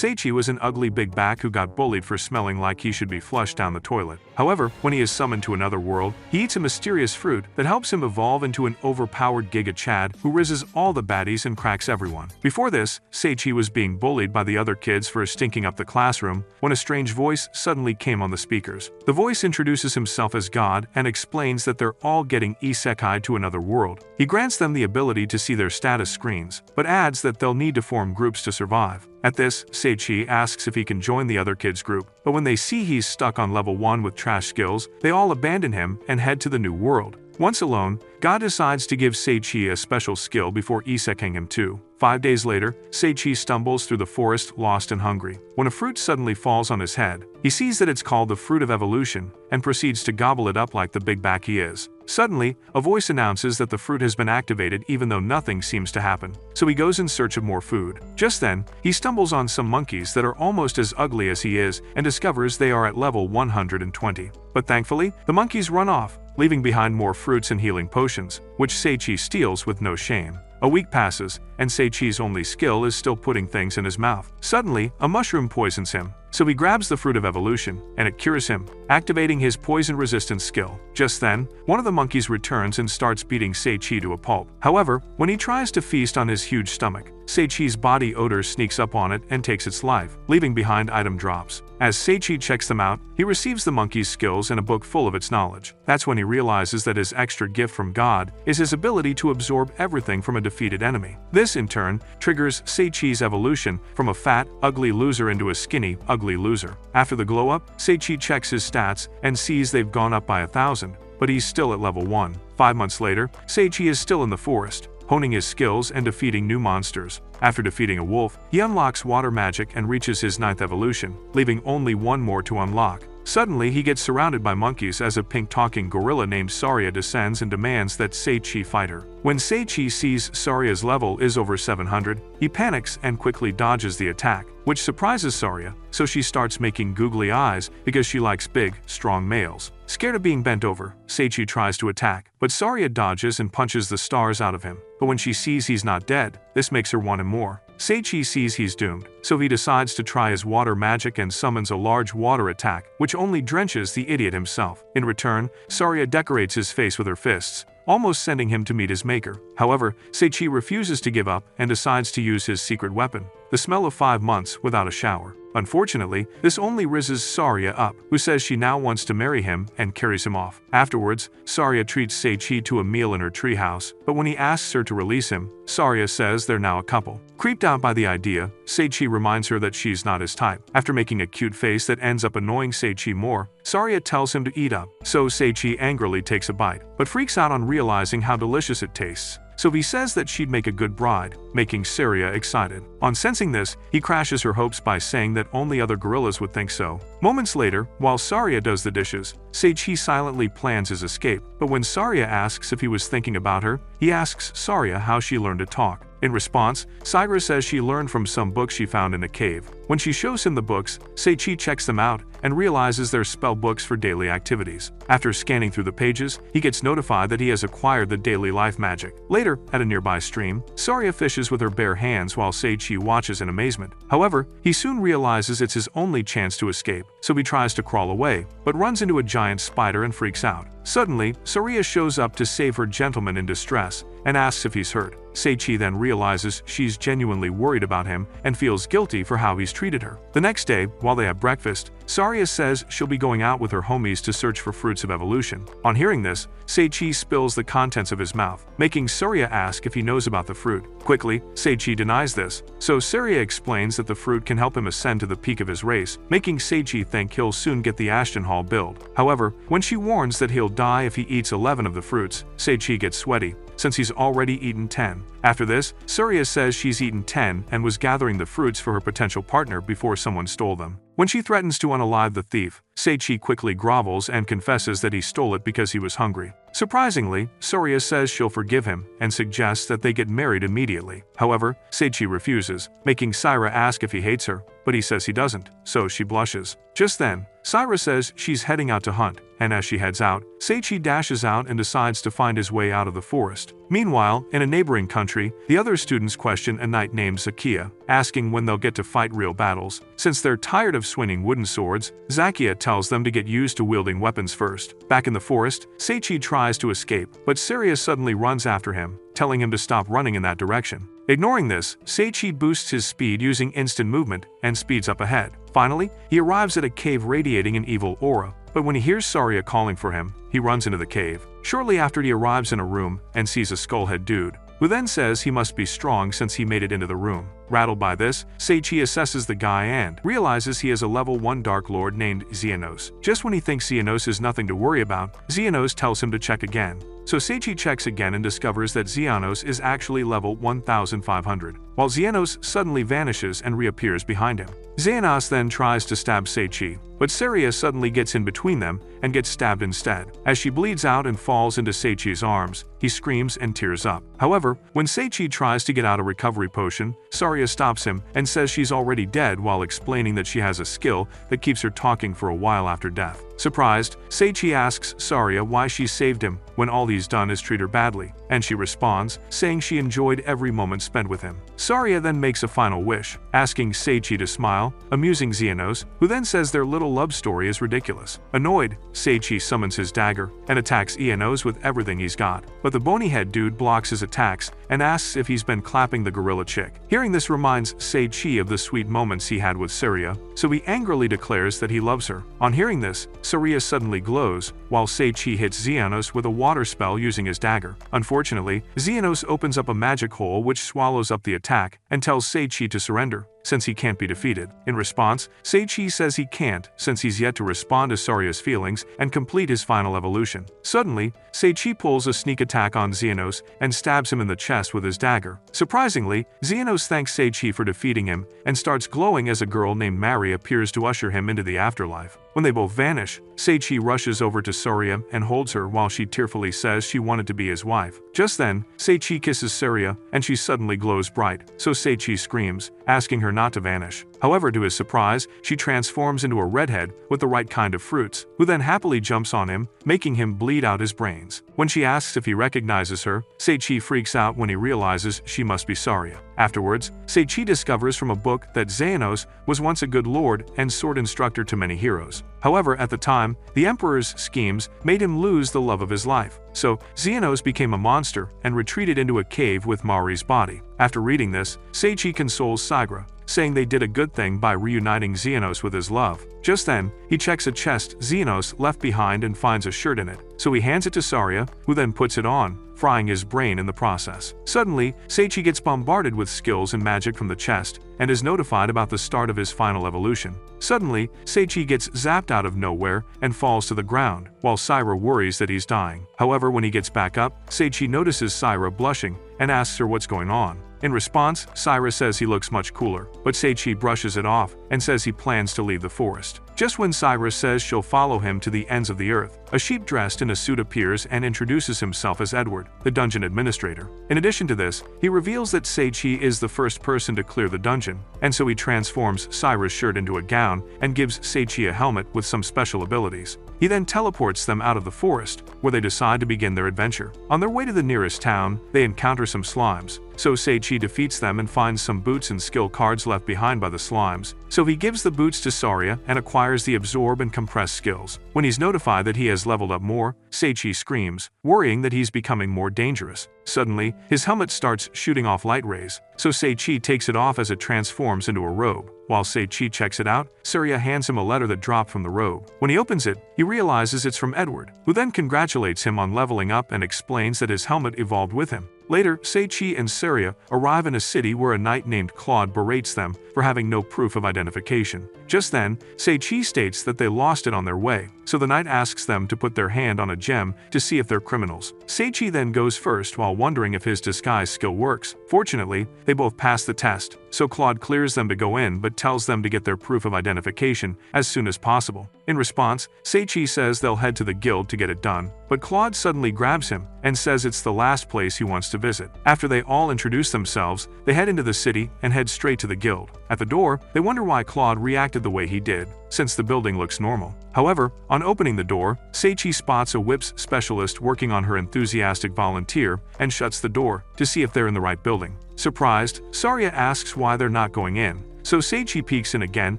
Seichi was an ugly big back who got bullied for smelling like he should be flushed down the toilet. However, when he is summoned to another world, he eats a mysterious fruit that helps him evolve into an overpowered GIGACHAD who rizzes all the baddies and cracks everyone. Before this, Seichi was being bullied by the other kids for stinking up the classroom when a strange voice suddenly came on the speakers. The voice introduces himself as God and explains that they're all getting isekai to another world. He grants them the ability to see their status screens, but adds that they'll need to form groups to survive. At this, Seichi asks if he can join the other kids' group, but when they see he's stuck on level 1 with trash skills, they all abandon him and head to the new world. Once alone, God decides to give Seichi a special skill before isekaiing him too. 5 days later, Seichi stumbles through the forest lost and hungry, when a fruit suddenly falls on his head. He sees that it's called the Fruit of Evolution, and proceeds to gobble it up like the big back he is. Suddenly, a voice announces that the fruit has been activated even though nothing seems to happen, so he goes in search of more food. Just then, he stumbles on some monkeys that are almost as ugly as he is and discovers they are at level 120. But thankfully, the monkeys run off, leaving behind more fruits and healing potions, which Seichi steals with no shame. A week passes, and Seichi's only skill is still putting things in his mouth. Suddenly, a mushroom poisons him, so he grabs the Fruit of Evolution, and it cures him, activating his poison resistance skill. Just then, one of the monkeys returns and starts beating Seichi to a pulp. However, when he tries to feast on his huge stomach, Seichi's body odor sneaks up on it and takes its life, leaving behind item drops. As Seichi checks them out, he receives the monkey's skills and a book full of its knowledge. That's when he realizes that his extra gift from God is his ability to absorb everything from a defeated enemy. This, in turn, triggers Seichi's evolution from a fat, ugly loser into a skinny, ugly loser. After the glow-up, Seichi checks his stats and sees they've gone up by 1,000, but he's still at level 1. 5 months later, Seichi is still in the forest, honing his skills and defeating new monsters. After defeating a wolf, he unlocks water magic and reaches his 9th evolution, leaving only one more to unlock. Suddenly, he gets surrounded by monkeys as a pink-talking gorilla named Saria descends and demands that Seichi fight her. When Seichi sees Saria's level is over 700, he panics and quickly dodges the attack, which surprises Saria, so she starts making googly eyes because she likes big, strong males. Scared of being bent over, Seichi tries to attack, but Saria dodges and punches the stars out of him. But when she sees he's not dead, this makes her want him more. Seichi sees he's doomed, so he decides to try his water magic and summons a large water attack, which only drenches the idiot himself. In return, Saria decorates his face with her fists, almost sending him to meet his maker. However, Seichi refuses to give up and decides to use his secret weapon, the smell of 5 months without a shower. Unfortunately, this only rizzes Saria up, who says she now wants to marry him and carries him off. Afterwards, Saria treats Seichi to a meal in her treehouse, but when he asks her to release him, Saria says they're now a couple. Creeped out by the idea, Seichi reminds her that she's not his type. After making a cute face that ends up annoying Seichi more, Saria tells him to eat up, so Seichi angrily takes a bite, but freaks out on realizing how delicious it tastes. So he says that she'd make a good bride, making Saria excited. On sensing this, he crashes her hopes by saying that only other gorillas would think so. Moments later, while Saria does the dishes, Seichi silently plans his escape, but when Saria asks if he was thinking about her, he asks Saria how she learned to talk. In response, Saira says she learned from some books she found in a cave. When she shows him the books, Seichi checks them out and realizes they're spell books for daily activities. After scanning through the pages, he gets notified that he has acquired the daily life magic. Later, at a nearby stream, Saria fishes with her bare hands while Seichi watches in amazement. However, he soon realizes it's his only chance to escape, so he tries to crawl away, but runs into a giant spider and freaks out. Suddenly, Saria shows up to save her gentleman in distress and asks if he's hurt. Seichi then realizes she's genuinely worried about him and feels guilty for how he's treated her. The next day, while they have breakfast, Saria says she'll be going out with her homies to search for fruits of evolution. On hearing this, Seichi spills the contents of his mouth, making Saria ask if he knows about the fruit. Quickly, Seichi denies this, so Saria explains that the fruit can help him ascend to the peak of his race, making Seichi think he'll soon get the Ashton Hall build. However, when she warns that he'll die if he eats 11 of the fruits, Seichi gets sweaty, since he's already eaten 10. After this, Saria says she's eaten 10 and was gathering the fruits for her potential partner before someone stole them. When she threatens to unalive the thief, Seichi quickly grovels and confesses that he stole it because he was hungry. Surprisingly, Saria says she'll forgive him and suggests that they get married immediately. However, Seichi refuses, making Saira ask if he hates her, but he says he doesn't, so she blushes. Just then, Syra says she's heading out to hunt, and as she heads out, Seichi dashes out and decides to find his way out of the forest. Meanwhile, in a neighboring country, the other students question a knight named Zakia, asking when they'll get to fight real battles. Since they're tired of swinging wooden swords, Zakia tells them to get used to wielding weapons first. Back in the forest, Seichi tries to escape, but Saria suddenly runs after him, telling him to stop running in that direction. Ignoring this, Seichi boosts his speed using instant movement and speeds up ahead. Finally, he arrives at a cave radiating an evil aura, but when he hears Saria calling for him, he runs into the cave. Shortly after, he arrives in a room and sees a skullhead dude, who then says he must be strong since he made it into the room. Rattled by this, Seichi assesses the guy and realizes he is a level 1 Dark Lord named Xenos. Just when he thinks Xenos is nothing to worry about, Xenos tells him to check again. So Seichi checks again and discovers that Xenos is actually level 1500, while Xenos suddenly vanishes and reappears behind him. Xenos then tries to stab Seichi, but Saria suddenly gets in between them and gets stabbed instead. As she bleeds out and falls into Seichi's arms, he screams and tears up. However, when Seichi tries to get out a recovery potion, Saria stops him and says she's already dead while explaining that she has a skill that keeps her talking for a while after death. Surprised, Seichi asks Saria why she saved him when all he's done is treat her badly, and she responds, saying she enjoyed every moment spent with him. Saria then makes a final wish, asking Seichi to smile, amusing Xenos, who then says their little love story is ridiculous. Annoyed, Seichi summons his dagger and attacks Xenos with everything he's got, but the bony-head dude blocks his attacks and asks if he's been clapping the gorilla chick. Hearing this reminds Seichi of the sweet moments he had with Saria, so he angrily declares that he loves her. On hearing this, Saria suddenly glows, while Seichi hits Xenos with a water spell using his dagger. Unfortunately, Xenos opens up a magic hole which swallows up the attack and tells Seichi to surrender, since he can't be defeated. In response, Seichi says he can't since he's yet to respond to Saria's feelings and complete his final evolution. Suddenly, Seichi pulls a sneak attack on Xenos and stabs him in the chest with his dagger. Surprisingly, Xenos thanks Seichi for defeating him and starts glowing as a girl named Mary appears to usher him into the afterlife. When they both vanish, Seichi rushes over to Saria and holds her while she tearfully says she wanted to be his wife. Just then, Seichi kisses Saria and she suddenly glows bright, so Seichi screams, asking her not to vanish. However, to his surprise, she transforms into a redhead with the right kind of fruits, who then happily jumps on him, making him bleed out his brains. When she asks if he recognizes her, Seichi freaks out when he realizes she must be Saria. Afterwards, Seichi discovers from a book that Xenos was once a good lord and sword instructor to many heroes. However, at the time, the Emperor's schemes made him lose the love of his life. So, Xenos became a monster and retreated into a cave with Mari's body. After reading this, Seichi consoles Sagra, saying they did a good thing by reuniting Xenos with his love. Just then, he checks a chest Xenos left behind and finds a shirt in it, so he hands it to Saria, who then puts it on, frying his brain in the process. Suddenly, Seichi gets bombarded with skills and magic from the chest, and is notified about the start of his final evolution. Suddenly, Seichi gets zapped out of nowhere and falls to the ground, while Syra worries that he's dying. However, when he gets back up, Seichi notices Syra blushing and asks her what's going on. In response, Syra says he looks much cooler, but Seichi brushes it off and says he plans to leave the forest. Just when Syra says she'll follow him to the ends of the earth, a sheep dressed in a suit appears and introduces himself as Edward, the dungeon administrator. In addition to this, he reveals that Seichi is the first person to clear the dungeon, and so he transforms Syra's shirt into a gown and gives Seichi a helmet with some special abilities. He then teleports them out of the forest, where they decide to begin their adventure. On their way to the nearest town, they encounter some slimes, so Seichi defeats them and finds some boots and skill cards left behind by the slimes, so he gives the boots to Saria and acquires the absorb and compress skills. When he's notified that he has leveled up more, Seichi screams, worrying that he's becoming more dangerous. Suddenly, his helmet starts shooting off light rays, so Seichi takes it off as it transforms into a robe. While Seichi checks it out, Saria hands him a letter that dropped from the robe. When he opens it, he realizes it's from Edward, who then congratulates him on leveling up and explains that his helmet evolved with him. Later, Seichi and Saria arrive in a city where a knight named Claude berates them for having no proof of identification. Just then, Seichi states that they lost it on their way, so the knight asks them to put their hand on a gem to see if they're criminals. Seichi then goes first while wondering if his disguise skill works. Fortunately, they both pass the test, so Claude clears them to go in but tells them to get their proof of identification as soon as possible. In response, Seichi says they'll head to the guild to get it done, but Claude suddenly grabs him and says it's the last place he wants to visit. After they all introduce themselves, they head into the city and head straight to the guild. At the door, they wonder why Claude reacted the way he did, since the building looks normal. However, on opening the door, Seichi spots a whips specialist working on her enthusiastic volunteer and shuts the door to see if they're in the right building. Surprised, Saria asks why they're not going in. So Seichi peeks in again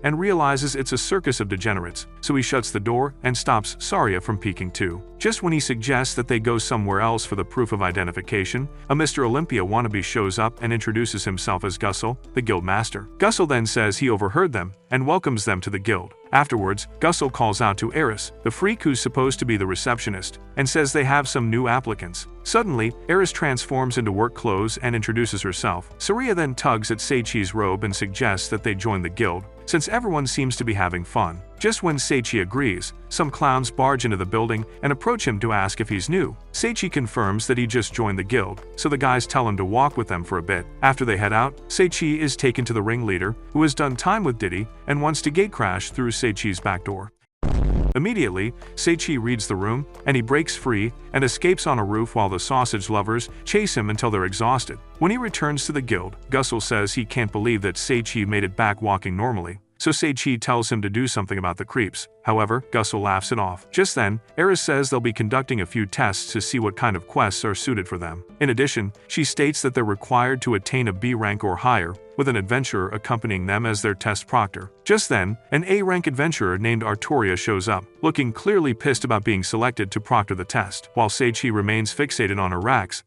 and realizes it's a circus of degenerates, so he shuts the door and stops Saria from peeking too. Just when he suggests that they go somewhere else for the proof of identification, a Mr. Olympia wannabe shows up and introduces himself as Gussel, the guild master. Gussel then says he overheard them and welcomes them to the guild. Afterwards, Gussel calls out to Eris, the freak who's supposed to be the receptionist, and says they have some new applicants. Suddenly, Eris transforms into work clothes and introduces herself. Saria then tugs at Seichi's robe and suggests that they join the guild, since everyone seems to be having fun. Just when Seichi agrees, some clowns barge into the building and approach him to ask if he's new. Seichi confirms that he just joined the guild, so the guys tell him to walk with them for a bit. After they head out, Seichi is taken to the ringleader, who has done time with Diddy and wants to gatecrash through Seichi's back door. Immediately, Seichi reads the room, and he breaks free and escapes on a roof while the sausage lovers chase him until they're exhausted. When he returns to the guild, Gussel says he can't believe that Seichi made it back walking normally, so Seichi tells him to do something about the creeps. However, Gussel laughs it off. Just then, Eris says they'll be conducting a few tests to see what kind of quests are suited for them. In addition, she states that they're required to attain a B rank or higher, with an adventurer accompanying them as their test proctor. Just then, an A-rank adventurer named Artoria shows up, looking clearly pissed about being selected to proctor the test, while Seichi remains fixated on her racks.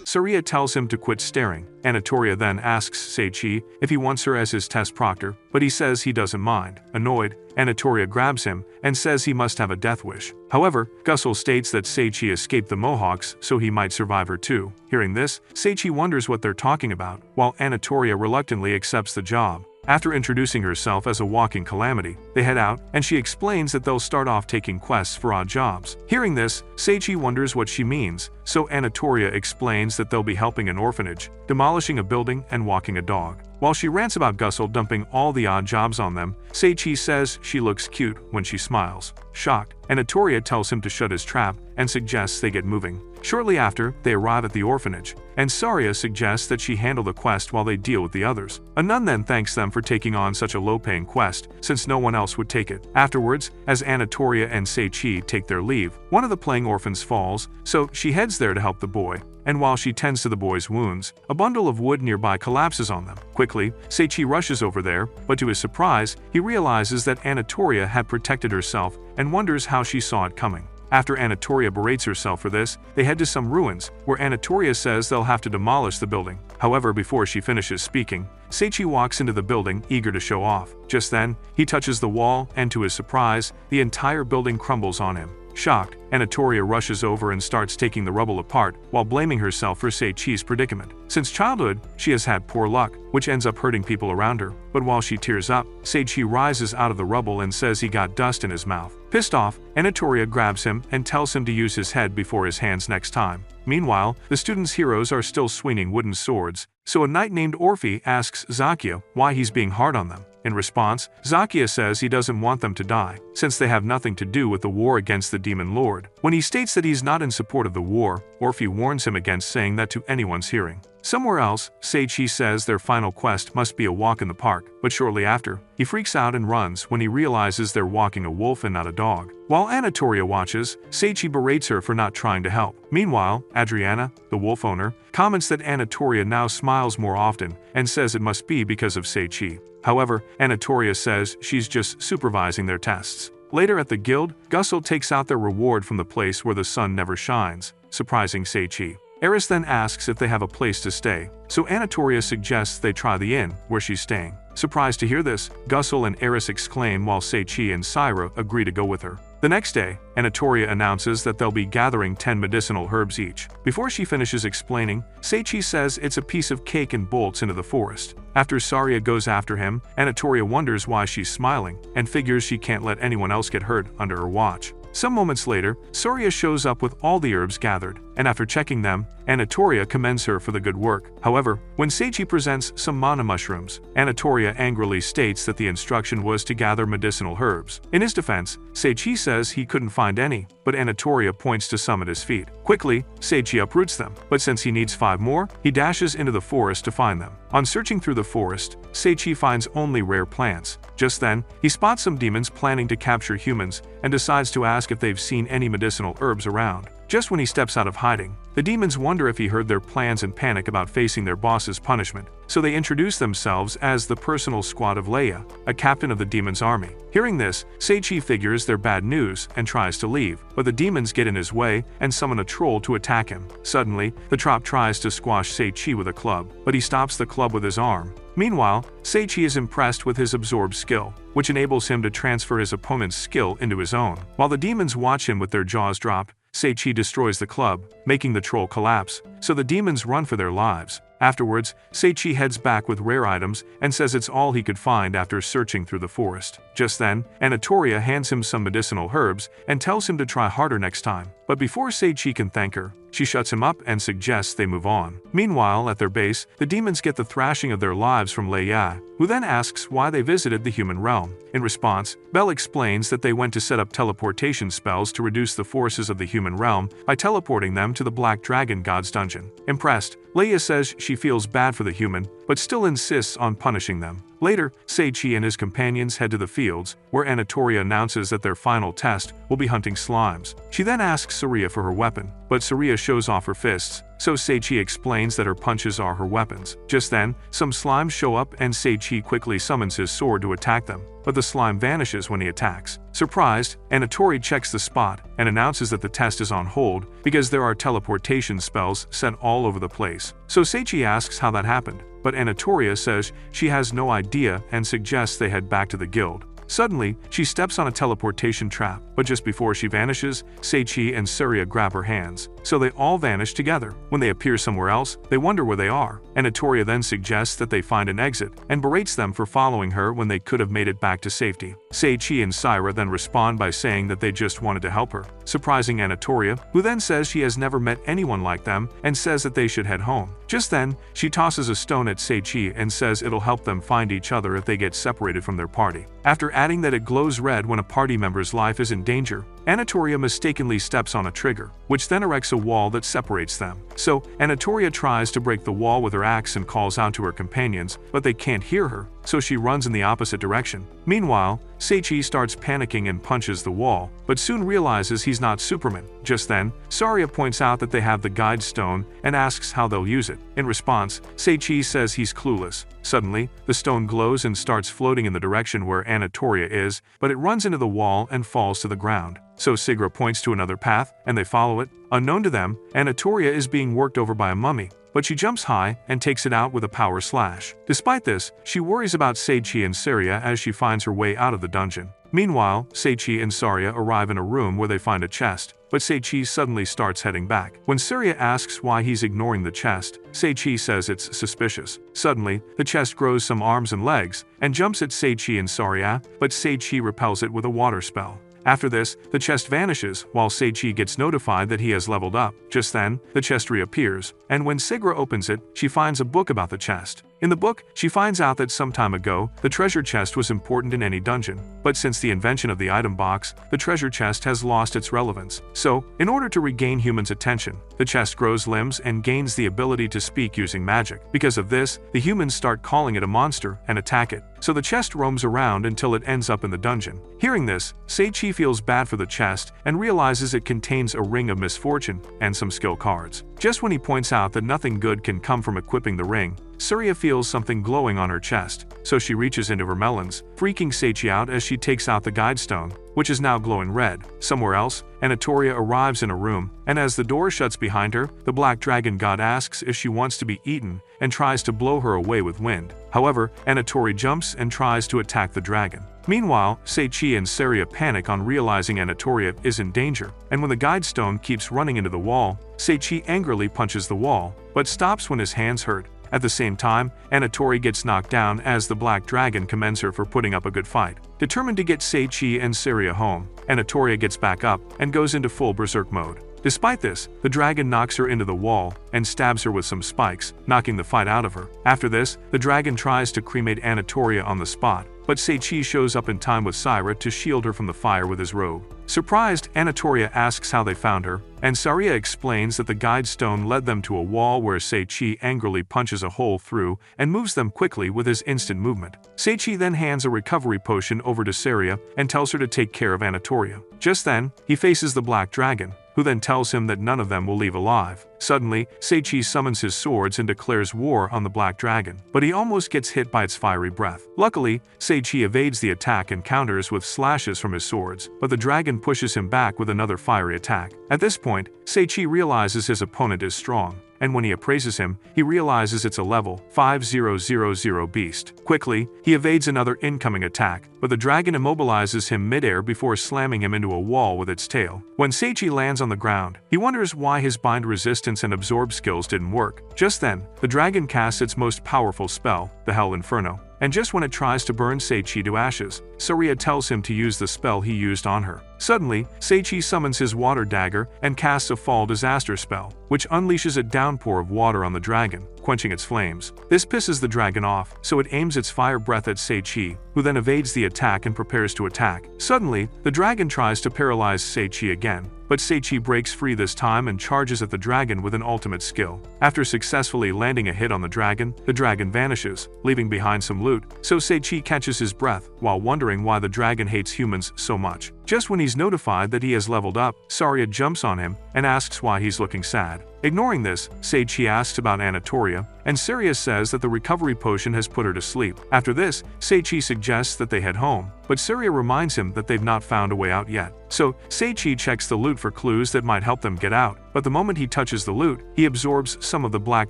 Saria tells him to quit staring. Anatoria then asks Seichi if he wants her as his test proctor, but he says he doesn't mind. Annoyed, Anatoria grabs him and says he must have a death wish. However, Gussel states that Seichi escaped the Mohawks, so he might survive her too. Hearing this, Seichi wonders what they're talking about, while Anatoria reluctantly accepts the job. After introducing herself as a walking calamity, they head out, and she explains that they'll start off taking quests for odd jobs. Hearing this, Seichi wonders what she means, so Anatoria explains that they'll be helping an orphanage, demolishing a building, and walking a dog. While she rants about Gussel dumping all the odd jobs on them, Seichi says she looks cute when she smiles. Shocked, Anatoria tells him to shut his trap and suggests they get moving. Shortly after, they arrive at the orphanage, and Saria suggests that she handle the quest while they deal with the others. A nun then thanks them for taking on such a low-paying quest, since no one else would take it. Afterwards, as Anatoria and Seichi take their leave, one of the playing orphans falls, so she heads there to help the boy. And while she tends to the boy's wounds, a bundle of wood nearby collapses on them. Quickly, Seichi rushes over there, but to his surprise, he realizes that Anatoria had protected herself and wonders how she saw it coming. After Anatoria berates herself for this, they head to some ruins, where Anatoria says they'll have to demolish the building. However, before she finishes speaking, Seichi walks into the building, eager to show off. Just then, he touches the wall, and to his surprise, the entire building crumbles on him. Shocked, Anatoria rushes over and starts taking the rubble apart, while blaming herself for Seichi's predicament. Since childhood, she has had poor luck, which ends up hurting people around her. But while she tears up, Seichi rises out of the rubble and says he got dust in his mouth. Pissed off, Anatoria grabs him and tells him to use his head before his hands next time. Meanwhile, the students' heroes are still swinging wooden swords, so a knight named Orphe asks Zakia why he's being hard on them. In response, Zakia says he doesn't want them to die, since they have nothing to do with the war against the Demon Lord. When he states that he's not in support of the war, Orphe warns him against saying that to anyone's hearing. Somewhere else, Seichi says their final quest must be a walk in the park, but shortly after, he freaks out and runs when he realizes they're walking a wolf and not a dog. While Anatoria watches, Seichi berates her for not trying to help. Meanwhile, Adriana, the wolf owner, comments that Anatoria now smiles more often and says it must be because of Seichi. However, Anatoria says she's just supervising their tests. Later at the guild, Gussel takes out their reward from the place where the sun never shines, surprising Seichi. Eris then asks if they have a place to stay, so Anatoria suggests they try the inn where she's staying. Surprised to hear this, Gussel and Eris exclaim while Seichi and Syra agree to go with her. The next day, Anatoria announces that they'll be gathering 10 medicinal herbs each. Before she finishes explaining, Seichi says it's a piece of cake and bolts into the forest. After Saria goes after him, Anatoria wonders why she's smiling and figures she can't let anyone else get hurt under her watch. Some moments later, Saria shows up with all the herbs gathered, and after checking them, Anatolia commends her for the good work. However, when Seichi presents some mana mushrooms, Anatolia angrily states that the instruction was to gather medicinal herbs. In his defense, Seichi says he couldn't find any, but Anatolia points to some at his feet. Quickly, Seichi uproots them, but since he needs 5 more, he dashes into the forest to find them. On searching through the forest, Seichi finds only rare plants. Just then, he spots some demons planning to capture humans and decides to ask if they've seen any medicinal herbs around. Just when he steps out of hiding, the demons wonder if he heard their plans and panic about facing their boss's punishment, so they introduce themselves as the personal squad of Leia, a captain of the demons' army. Hearing this, Seichi figures they're bad news and tries to leave, but the demons get in his way and summon a troll to attack him. Suddenly, the troll tries to squash Seichi with a club, but he stops the club with his arm. Meanwhile, Seichi is impressed with his absorb skill, which enables him to transfer his opponent's skill into his own. While the demons watch him with their jaws dropped, Seichi destroys the club, making the troll collapse, so the demons run for their lives. Afterwards, Seichi heads back with rare items and says it's all he could find after searching through the forest. Just then, Anatolia hands him some medicinal herbs and tells him to try harder next time. But before Seichi can thank her, she shuts him up and suggests they move on. Meanwhile, at their base, the demons get the thrashing of their lives from Leia, who then asks why they visited the human realm. In response, Belle explains that they went to set up teleportation spells to reduce the forces of the human realm by teleporting them to the Black Dragon God's dungeon. Impressed, Leia says she feels bad for the human, but still insists on punishing them. Later, Seichi and his companions head to the fields, where Anatolia announces that their final test will be hunting slimes. She then asks Saria for her weapon, but Saria shows off her fists, so Seichi explains that her punches are her weapons. Just then, some slimes show up and Seichi quickly summons his sword to attack them, but the slime vanishes when he attacks. Surprised, Anatolia checks the spot and announces that the test is on hold because there are teleportation spells set all over the place. So Seichi asks how that happened, but Anatolia says she has no idea and suggests they head back to the guild. Suddenly, she steps on a teleportation trap, but just before she vanishes, Seichi and Saria grab her hands, so they all vanish together. When they appear somewhere else, they wonder where they are. Anatolia then suggests that they find an exit, and berates them for following her when they could have made it back to safety. Seichi and Saria then respond by saying that they just wanted to help her, surprising Anatolia, who then says she has never met anyone like them and says that they should head home. Just then, she tosses a stone at Seichi and says it'll help them find each other if they get separated from their party. After adding that it glows red when a party member's life is in danger, Anatolia mistakenly steps on a trigger, which then erects a wall that separates them. So, Anatolia tries to break the wall with her axe and calls out to her companions, but they can't hear her, so she runs in the opposite direction. Meanwhile, Seichi starts panicking and punches the wall, but soon realizes he's not Superman. Just then, Saria points out that they have the guide stone and asks how they'll use it. In response, Seichi says he's clueless. Suddenly, the stone glows and starts floating in the direction where Anatolia is, but it runs into the wall and falls to the ground. So Sigra points to another path, and they follow it. Unknown to them, Anatolia is being worked over by a mummy, but she jumps high and takes it out with a power slash. Despite this, she worries about Seichi and Saria as she finds her way out of the dungeon. Meanwhile, Seichi and Saria arrive in a room where they find a chest, but Seichi suddenly starts heading back. When Saria asks why he's ignoring the chest, Seichi says it's suspicious. Suddenly, the chest grows some arms and legs and jumps at Seichi and Saria, but Seichi repels it with a water spell. After this, the chest vanishes while Seichi gets notified that he has leveled up. Just then, the chest reappears, and when Sigra opens it, she finds a book about the chest. In the book, she finds out that some time ago, the treasure chest was important in any dungeon, but since the invention of the item box, the treasure chest has lost its relevance. So, in order to regain humans' attention, the chest grows limbs and gains the ability to speak using magic. Because of this, the humans start calling it a monster and attack it, so the chest roams around until it ends up in the dungeon. Hearing this, Seichi feels bad for the chest and realizes it contains a ring of misfortune and some skill cards. Just when he points out that nothing good can come from equipping the ring, Saria feels something glowing on her chest, so she reaches into her melons, freaking Seichi out as she takes out the guide stone, which is now glowing red. Somewhere else, Anatolia arrives in a room, and as the door shuts behind her, the Black Dragon God asks if she wants to be eaten and tries to blow her away with wind. However, Anatolia jumps and tries to attack the dragon. Meanwhile, Seichi and Saria panic on realizing Anatolia is in danger, and when the guide stone keeps running into the wall, Seichi angrily punches the wall, but stops when his hands hurt. At the same time, Anatolia gets knocked down as the Black Dragon commends her for putting up a good fight. Determined to get Seichi and Saria home, Anatolia gets back up and goes into full berserk mode. Despite this, the dragon knocks her into the wall and stabs her with some spikes, knocking the fight out of her. After this, the dragon tries to cremate Anatolia on the spot, but Sei-Chi shows up in time with Saira to shield her from the fire with his robe. Surprised, Anatolia asks how they found her, and Saria explains that the guide stone led them to a wall where Sei-Chi angrily punches a hole through and moves them quickly with his instant movement. Sei-Chi then hands a recovery potion over to Saria and tells her to take care of Anatolia. Just then, he faces the black dragon, who then tells him that none of them will leave alive. Suddenly, Sei-Chi summons his swords and declares war on the black dragon, but he almost gets hit by its fiery breath. Luckily, Sei-Chi evades the attack and counters with slashes from his swords, but the dragon pushes him back with another fiery attack. At this point, Sei-Chi realizes his opponent is strong, and when he appraises him, he realizes it's a level 5000 beast. Quickly, he evades another incoming attack, but the dragon immobilizes him midair before slamming him into a wall with its tail. When Sei-Chi lands on the ground, he wonders why his bind resistance and absorb skills didn't work. Just then, the dragon casts its most powerful spell, the Hell Inferno, and just when it tries to burn Sei-Chi to ashes, Saria tells him to use the spell he used on her. Suddenly, Sei-Chi summons his water dagger and casts a fall disaster spell, which unleashes a downpour of water on the dragon, quenching its flames. This pisses the dragon off, so it aims its fire breath at Sei-Chi, who then evades the attack and prepares to attack. Suddenly, the dragon tries to paralyze Sei-Chi again, but Sei-Chi breaks free this time and charges at the dragon with an ultimate skill. After successfully landing a hit on the dragon vanishes, leaving behind some loot, so Sei-Chi catches his breath while wondering why the dragon hates humans so much. Just when he's notified that he has leveled up, Saria jumps on him and asks why he's looking sad. Ignoring this, Sei-Chi asks about Anatolia, and Saria says that the recovery potion has put her to sleep. After this, Sei-Chi suggests that they head home, but Saria reminds him that they've not found a way out yet. So, Sei-Chi checks the loot for clues that might help them get out, but the moment he touches the loot, he absorbs some of the black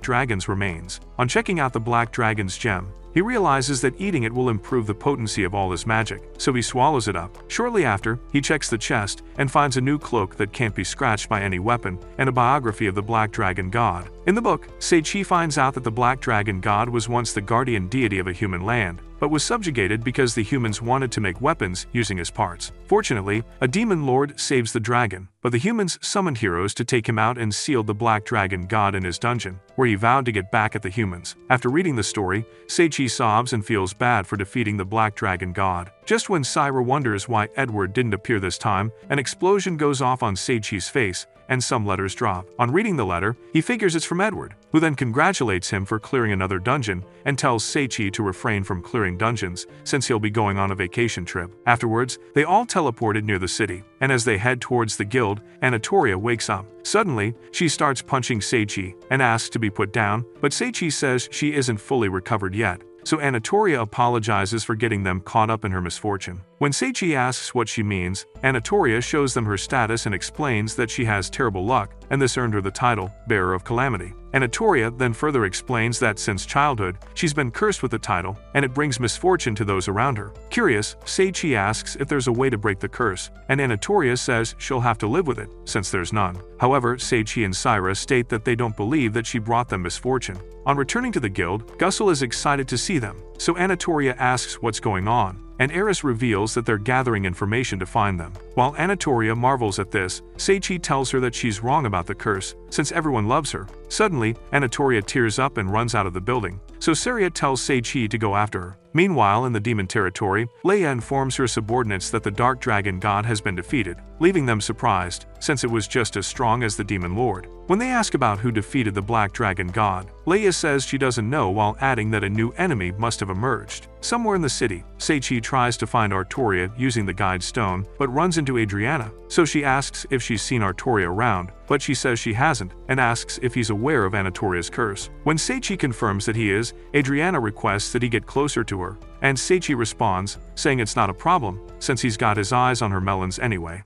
dragon's remains. On checking out the black dragon's gem, he realizes that eating it will improve the potency of all his magic, so he swallows it up. Shortly after, he checks the chest and finds a new cloak that can't be scratched by any weapon and a biography of the Black Dragon God. In the book, Sei-Chi finds out that the Black Dragon God was once the guardian deity of a human land, but was subjugated because the humans wanted to make weapons using his parts. Fortunately, a demon lord saves the dragon, but the humans summoned heroes to take him out and sealed the Black Dragon God in his dungeon, where he vowed to get back at the humans. After reading the story, Sei-Chi sobs and feels bad for defeating the Black Dragon God. Just when Saira wonders why Edward didn't appear this time, an explosion goes off on Sei-Chi's face, and some letters drop. On reading the letter, he figures it's from Edward, who then congratulates him for clearing another dungeon and tells Sei-Chi to refrain from clearing dungeons since he'll be going on a vacation trip. Afterwards, they all teleported near the city, and as they head towards the guild, Anatolia wakes up. Suddenly, she starts punching Sei-Chi and asks to be put down, but Sei-Chi says she isn't fully recovered yet. So Anatolia apologizes for getting them caught up in her misfortune. When Sei-Chi asks what she means, Anatolia shows them her status and explains that she has terrible luck, and this earned her the title, Bearer of Calamity. Anatolia then further explains that since childhood, she's been cursed with the title, and it brings misfortune to those around her. Curious, Sei-Chi asks if there's a way to break the curse, and Anatolia says she'll have to live with it, since there's none. However, Sei-Chi and Saira state that they don't believe that she brought them misfortune. On returning to the guild, Gussel is excited to see them, so Anatolia asks what's going on, and Eris reveals that they're gathering information to find them. While Anatolia marvels at this, Sei-Chi tells her that she's wrong about the curse, since everyone loves her. Suddenly, Anatolia tears up and runs out of the building, so Saria tells Sei-Chi to go after her. Meanwhile, in the demon territory, Leia informs her subordinates that the Dark Dragon God has been defeated, leaving them surprised, since it was just as strong as the Demon Lord. When they ask about who defeated the Black Dragon God, Leia says she doesn't know while adding that a new enemy must have emerged. Somewhere in the city, Sei-Chi tries to find Artoria using the Guide Stone, but runs into Adriana, so she asks if she's seen Artoria around, but she says she hasn't, and asks if he's aware of Anatoria's curse. When Sei-Chi confirms that he is, Adriana requests that he get closer to her, and Sei-Chi responds, saying it's not a problem, since he's got his eyes on her melons anyway.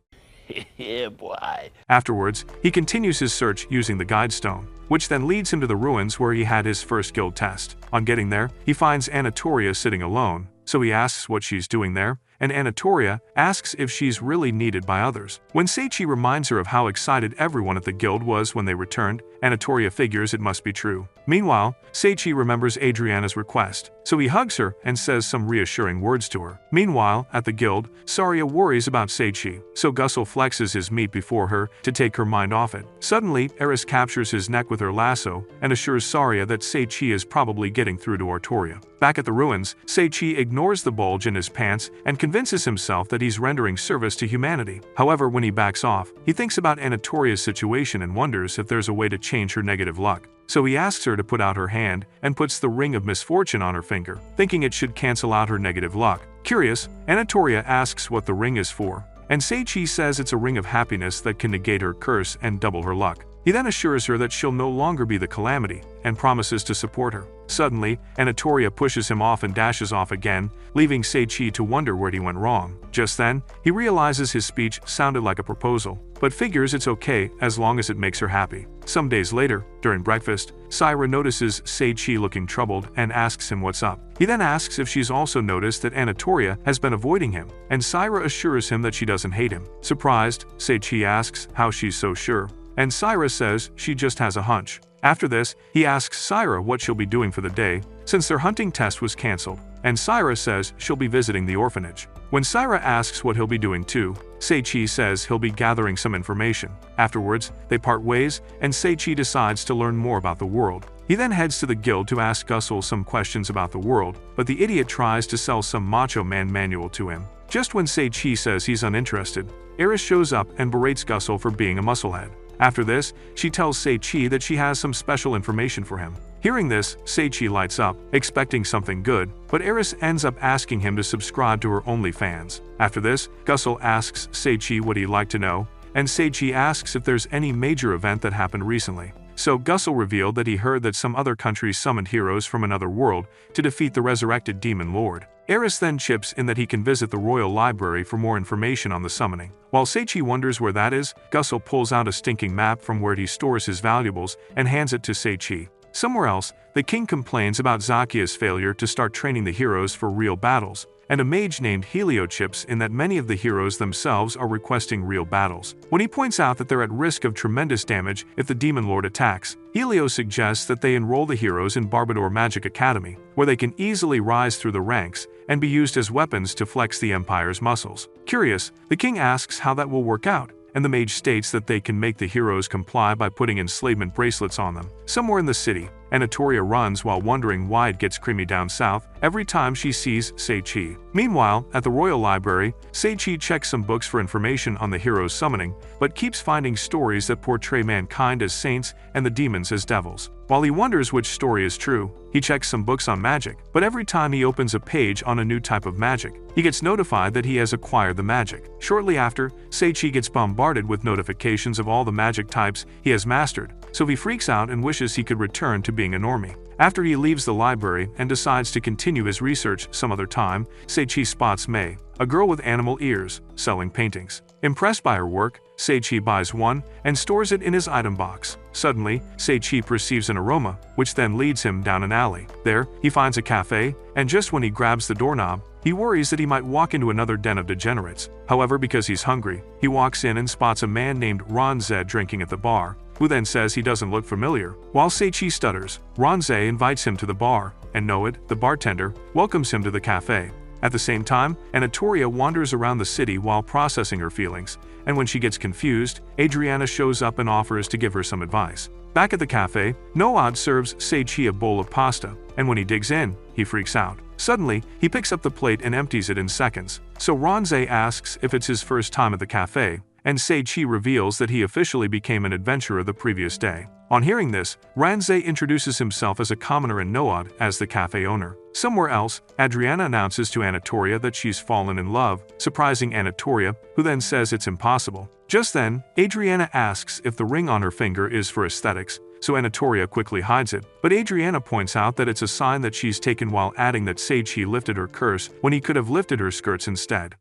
Yeah, boy. Afterwards, he continues his search using the Guide Stone, which then leads him to the ruins where he had his first guild test. On getting there, he finds Anatolia sitting alone, so he asks what she's doing there, and Anatolia asks if she's really needed by others. When Sei-Chi reminds her of how excited everyone at the guild was when they returned, Anatolia figures it must be true. Meanwhile, Seichi remembers Adriana's request, so he hugs her and says some reassuring words to her. Meanwhile, at the guild, Saria worries about Seichi, so Gussel flexes his meat before her to take her mind off it. Suddenly, Eris captures his neck with her lasso and assures Saria that Seichi is probably getting through to Artoria. Back at the ruins, Seichi ignores the bulge in his pants and convinces himself that he's rendering service to humanity. However, when he backs off, he thinks about Anatoria's situation and wonders if there's a way to change her negative luck. So he asks her to put out her hand and puts the ring of misfortune on her finger, thinking it should cancel out her negative luck. Curious, Anatolia asks what the ring is for, and Seichi says it's a ring of happiness that can negate her curse and double her luck. He then assures her that she'll no longer be the calamity and promises to support her. Suddenly, Anatolia pushes him off and dashes off again, leaving Seichi to wonder where he went wrong. Just then, he realizes his speech sounded like a proposal, but figures it's okay as long as it makes her happy. Some days later, during breakfast, Saira notices Seichi looking troubled and asks him what's up. He then asks if she's also noticed that Anatolia has been avoiding him, and Saira assures him that she doesn't hate him. Surprised, Seichi asks how she's so sure, and Saira says she just has a hunch. After this, he asks Saira what she'll be doing for the day, since their hunting test was cancelled, and Saira says she'll be visiting the orphanage. When Saira asks what he'll be doing too, Seichi says he'll be gathering some information. Afterwards, they part ways, and Seichi decides to learn more about the world. He then heads to the guild to ask Gussel some questions about the world, but the idiot tries to sell some Macho Man manual to him. Just when Seichi says he's uninterested, Eris shows up and berates Gussel for being a musclehead. After this, she tells Seichi that she has some special information for him. Hearing this, Seichi lights up, expecting something good, but Eris ends up asking him to subscribe to her OnlyFans. After this, Gussel asks Seichi what he'd like to know, and Seichi asks if there's any major event that happened recently. So Gussel revealed that he heard that some other countries summoned heroes from another world to defeat the resurrected demon lord. Eris then chips in that he can visit the royal library for more information on the summoning. While Seichi wonders where that is, Gussel pulls out a stinking map from where he stores his valuables and hands it to Seichi. Somewhere else, the king complains about Zakia's failure to start training the heroes for real battles, and a mage named Helio chips in that many of the heroes themselves are requesting real battles. When he points out that they're at risk of tremendous damage if the demon lord attacks, Helio suggests that they enroll the heroes in Barbador Magic Academy, where they can easily rise through the ranks and be used as weapons to flex the Empire's muscles. Curious, the king asks how that will work out, and the mage states that they can make the heroes comply by putting enslavement bracelets on them. Somewhere in the city, Anatolia runs while wondering why it gets creamy down south every time she sees Seichi. Meanwhile, at the royal library, Seichi checks some books for information on the heroes' summoning, but keeps finding stories that portray mankind as saints and the demons as devils. While he wonders which story is true, he checks some books on magic, but every time he opens a page on a new type of magic, he gets notified that he has acquired the magic. Shortly after, Seichi gets bombarded with notifications of all the magic types he has mastered, so he freaks out and wishes he could return to being a normie. After he leaves the library and decides to continue his research some other time, Seichi spots Mei, a girl with animal ears, selling paintings. Impressed by her work, Seichi buys one and stores it in his item box. Suddenly, Seichi perceives an aroma, which then leads him down an alley. There, he finds a cafe, and just when he grabs the doorknob, he worries that he might walk into another den of degenerates. However, because he's hungry, he walks in and spots a man named Ronze drinking at the bar, who then says he doesn't look familiar. While Seichi stutters, Ronze invites him to the bar, and Noed, the bartender, welcomes him to the cafe. At the same time, Anatolia wanders around the city while processing her feelings, and when she gets confused, Adriana shows up and offers to give her some advice. Back at the cafe, Noad serves Seichi a bowl of pasta, and when he digs in, he freaks out. Suddenly, he picks up the plate and empties it in seconds. So Ronze asks if it's his first time at the cafe, and Seichi reveals that he officially became an adventurer the previous day. On hearing this, Ronze introduces himself as a commoner and Noad as the cafe owner. Somewhere else, Adriana announces to Anatolia that she's fallen in love, surprising Anatolia, who then says it's impossible. Just then, Adriana asks if the ring on her finger is for aesthetics, so Anatolia quickly hides it, but Adriana points out that it's a sign that she's taken, while adding that Seichi lifted her curse when he could have lifted her skirts instead.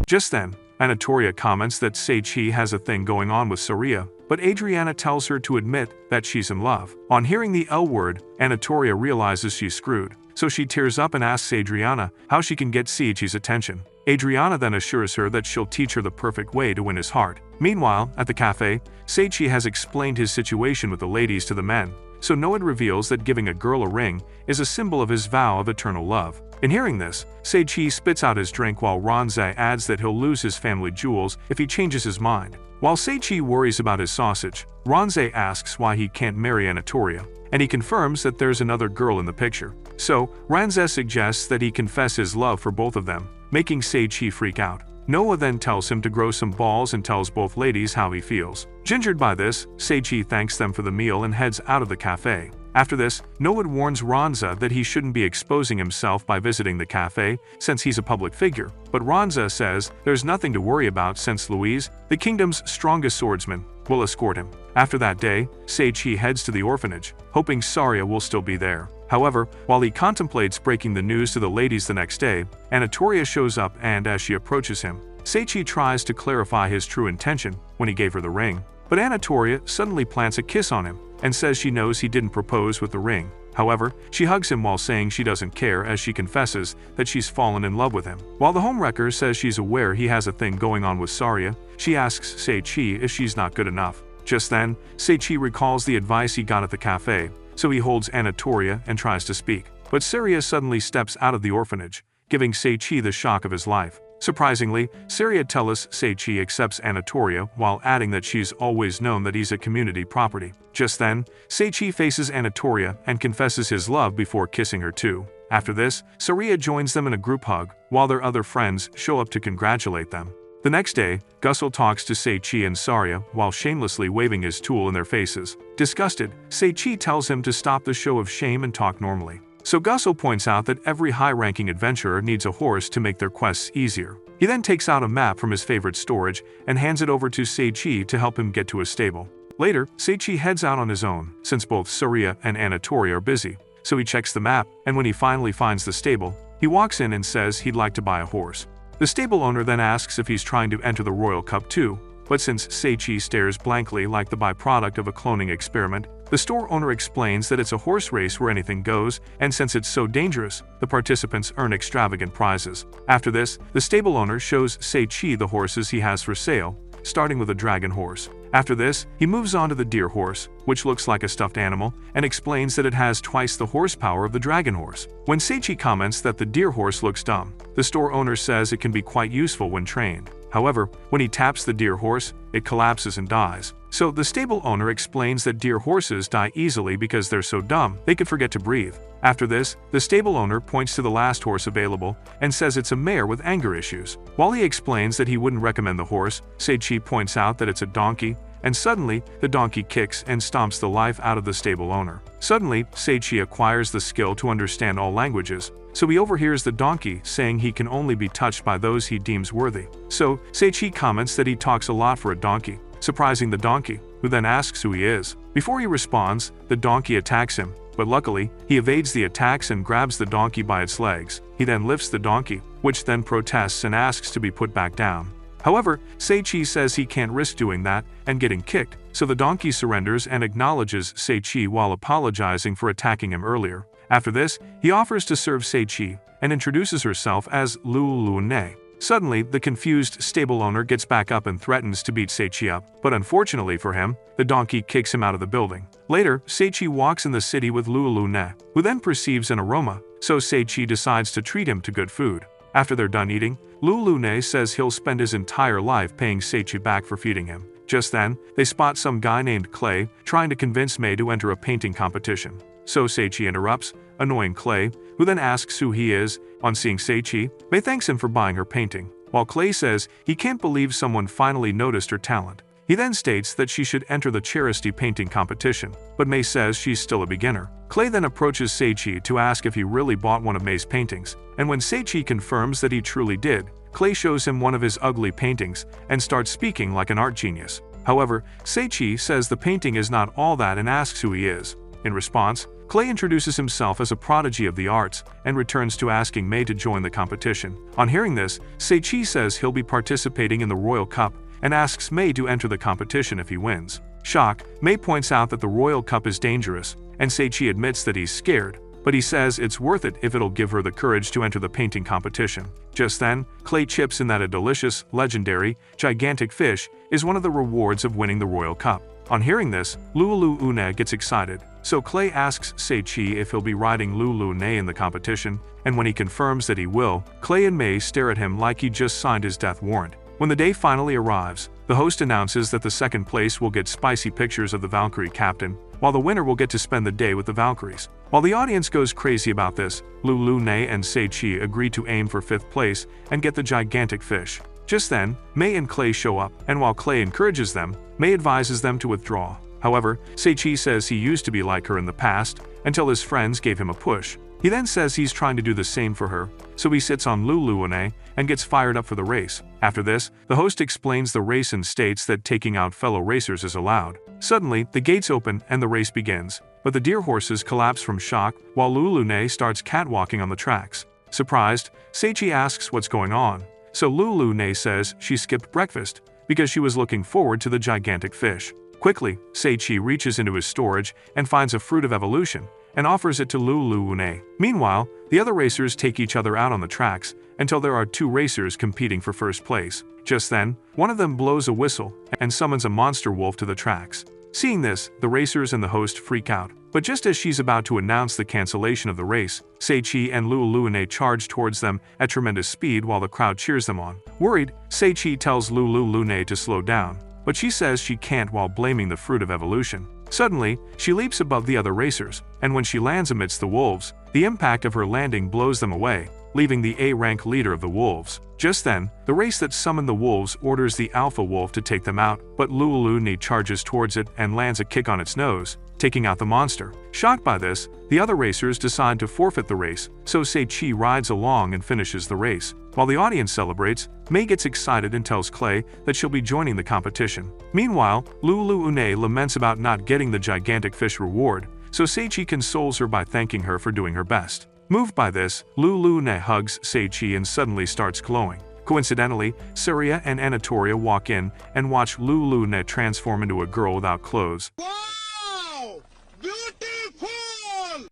Just then, Anatolia comments that Seichi has a thing going on with Saria, but Adriana tells her to admit that she's in love. On hearing the L word, Anatolia realizes she's screwed, so she tears up and asks Adriana how she can get Seichi's attention. Adriana then assures her that she'll teach her the perfect way to win his heart. Meanwhile, at the cafe, Seichi has explained his situation with the ladies to the men, so Noid reveals that giving a girl a ring is a symbol of his vow of eternal love. In hearing this, Seichi spits out his drink while Ranzai adds that he'll lose his family jewels if he changes his mind. While Seichi worries about his sausage, Ranzai asks why he can't marry Anatolia, and he confirms that there's another girl in the picture. So, Ranzai suggests that he confess his love for both of them, making Seichi freak out. Noah then tells him to grow some balls and tells both ladies how he feels. Gingered by this, Seichi thanks them for the meal and heads out of the cafe. After this, Noah warns Ranza that he shouldn't be exposing himself by visiting the cafe since he's a public figure, but Ranza says there's nothing to worry about since Louise, the kingdom's strongest swordsman, will escort him. After that day, Seichi heads to the orphanage, hoping Saria will still be there. However, while he contemplates breaking the news to the ladies the next day, Anatolia shows up and as she approaches him, Seichi tries to clarify his true intention when he gave her the ring. But Anatolia suddenly plants a kiss on him and says she knows he didn't propose with the ring. However, she hugs him while saying she doesn't care as she confesses that she's fallen in love with him. While the homewrecker says she's aware he has a thing going on with Saria, she asks Seichi if she's not good enough. Just then, Seichi recalls the advice he got at the cafe, so he holds Anatolia and tries to speak. But Saria suddenly steps out of the orphanage, giving Seichi the shock of his life. Surprisingly, Saria tells Seichi accepts Anatolia while adding that she's always known that he's a community property. Just then, Seichi faces Anatolia and confesses his love before kissing her too. After this, Saria joins them in a group hug, while their other friends show up to congratulate them. The next day, Gussel talks to Seichi and Saria while shamelessly waving his tool in their faces. Disgusted, Seichi tells him to stop the show of shame and talk normally. So Gussel points out that every high-ranking adventurer needs a horse to make their quests easier. He then takes out a map from his favorite storage and hands it over to Seichi to help him get to a stable. Later, Seichi heads out on his own, since both Saria and Anatolia are busy. So he checks the map, and when he finally finds the stable, he walks in and says he'd like to buy a horse. The stable owner then asks if he's trying to enter the Royal Cup too, but since Seichi stares blankly like the byproduct of a cloning experiment, the store owner explains that it's a horse race where anything goes, and since it's so dangerous, the participants earn extravagant prizes. After this, the stable owner shows Seichi the horses he has for sale, starting with a dragon horse. After this, he moves on to the deer horse, which looks like a stuffed animal, and explains that it has twice the horsepower of the dragon horse. When Seichi comments that the deer horse looks dumb, the store owner says it can be quite useful when trained. However, when he taps the deer horse, it collapses and dies. So the stable owner explains that deer horses die easily because they're so dumb they could forget to breathe. After this, the stable owner points to the last horse available and says it's a mare with anger issues. While he explains that he wouldn't recommend the horse, Seichi points out that it's a donkey, and suddenly, the donkey kicks and stomps the life out of the stable owner. Suddenly, Seichi acquires the skill to understand all languages, so he overhears the donkey saying he can only be touched by those he deems worthy. So, Seichi comments that he talks a lot for a donkey, surprising the donkey, who then asks who he is. Before he responds, the donkey attacks him, but luckily, he evades the attacks and grabs the donkey by its legs. He then lifts the donkey, which then protests and asks to be put back down. However, Seichi says he can't risk doing that and getting kicked, so the donkey surrenders and acknowledges Seichi while apologizing for attacking him earlier. After this, he offers to serve Seichi and introduces herself as Lulune. Suddenly, the confused stable owner gets back up and threatens to beat Seichi up, but unfortunately for him, the donkey kicks him out of the building. Later, Seichi walks in the city with Lulune, who then perceives an aroma, so Seichi decides to treat him to good food. After they're done eating, Lulune says he'll spend his entire life paying Seichi back for feeding him. Just then, they spot some guy named Clay trying to convince Mei to enter a painting competition. So Seichi interrupts, annoying Clay, who then asks who he is. On seeing Seichi, Mei thanks him for buying her painting, while Clay says he can't believe someone finally noticed her talent. He then states that she should enter the charity painting competition, but Mei says she's still a beginner. Clay then approaches Seichi to ask if he really bought one of Mei's paintings, and when Seichi confirms that he truly did, Clay shows him one of his ugly paintings and starts speaking like an art genius. However, Seichi says the painting is not all that and asks who he is. In response, Clay introduces himself as a prodigy of the arts and returns to asking May to join the competition. On hearing this, Sei-Chi says he'll be participating in the Royal Cup and asks May to enter the competition if he wins. Shocked, May points out that the Royal Cup is dangerous, and Sei-Chi admits that he's scared, but he says it's worth it if it'll give her the courage to enter the painting competition. Just then, Clay chips in that a delicious, legendary, gigantic fish is one of the rewards of winning the Royal Cup. On hearing this, Lulu Une gets excited, so Clay asks Sei-Chi if he'll be riding Lulu Une in the competition, and when he confirms that he will, Clay and May stare at him like he just signed his death warrant. When the day finally arrives, the host announces that the second place will get spicy pictures of the Valkyrie captain, while the winner will get to spend the day with the Valkyries. While the audience goes crazy about this, Lulu Une and Sei-Chi agree to aim for 5th place and get the gigantic fish. Just then, May and Clay show up, and while Clay encourages them, May advises them to withdraw. However, Sei-Chi says he used to be like her in the past, until his friends gave him a push. He then says he's trying to do the same for her, so he sits on Lulu Une and gets fired up for the race. After this, the host explains the race and states that taking out fellow racers is allowed. Suddenly, the gates open and the race begins, but the deer horses collapse from shock while Lulu Une starts catwalking on the tracks. Surprised, Sei-Chi asks what's going on, so Lulu Une says she skipped breakfast because she was looking forward to the gigantic fish. Quickly, Sei-Chi reaches into his storage and finds a fruit of evolution and offers it to Lulu Une. Meanwhile, the other racers take each other out on the tracks until there are 2 racers competing for first place. Just then, one of them blows a whistle and summons a monster wolf to the tracks. Seeing this, the racers and the host freak out. But just as she's about to announce the cancellation of the race, Sei-Chi and Lulu Une charge towards them at tremendous speed while the crowd cheers them on. Worried, Sei-Chi tells Lulu Une to slow down, but she says she can't while blaming the fruit of evolution. Suddenly, she leaps above the other racers, and when she lands amidst the wolves, the impact of her landing blows them away, leaving the A-rank leader of the wolves. Just then, the race that summoned the wolves orders the alpha wolf to take them out, but Lulu Une charges towards it and lands a kick on its nose, taking out the monster. Shocked by this, the other racers decide to forfeit the race, so Sei-Chi rides along and finishes the race. While the audience celebrates, May gets excited and tells Clay that she'll be joining the competition. Meanwhile, Lulu Une laments about not getting the gigantic fish reward, so Sei-Chi consoles her by thanking her for doing her best. Moved by this, Lulu Une hugs Sei-Chi and suddenly starts glowing. Coincidentally, Surya and Anatoria walk in and watch Lulu Une transform into a girl without clothes. Wow! Beautiful!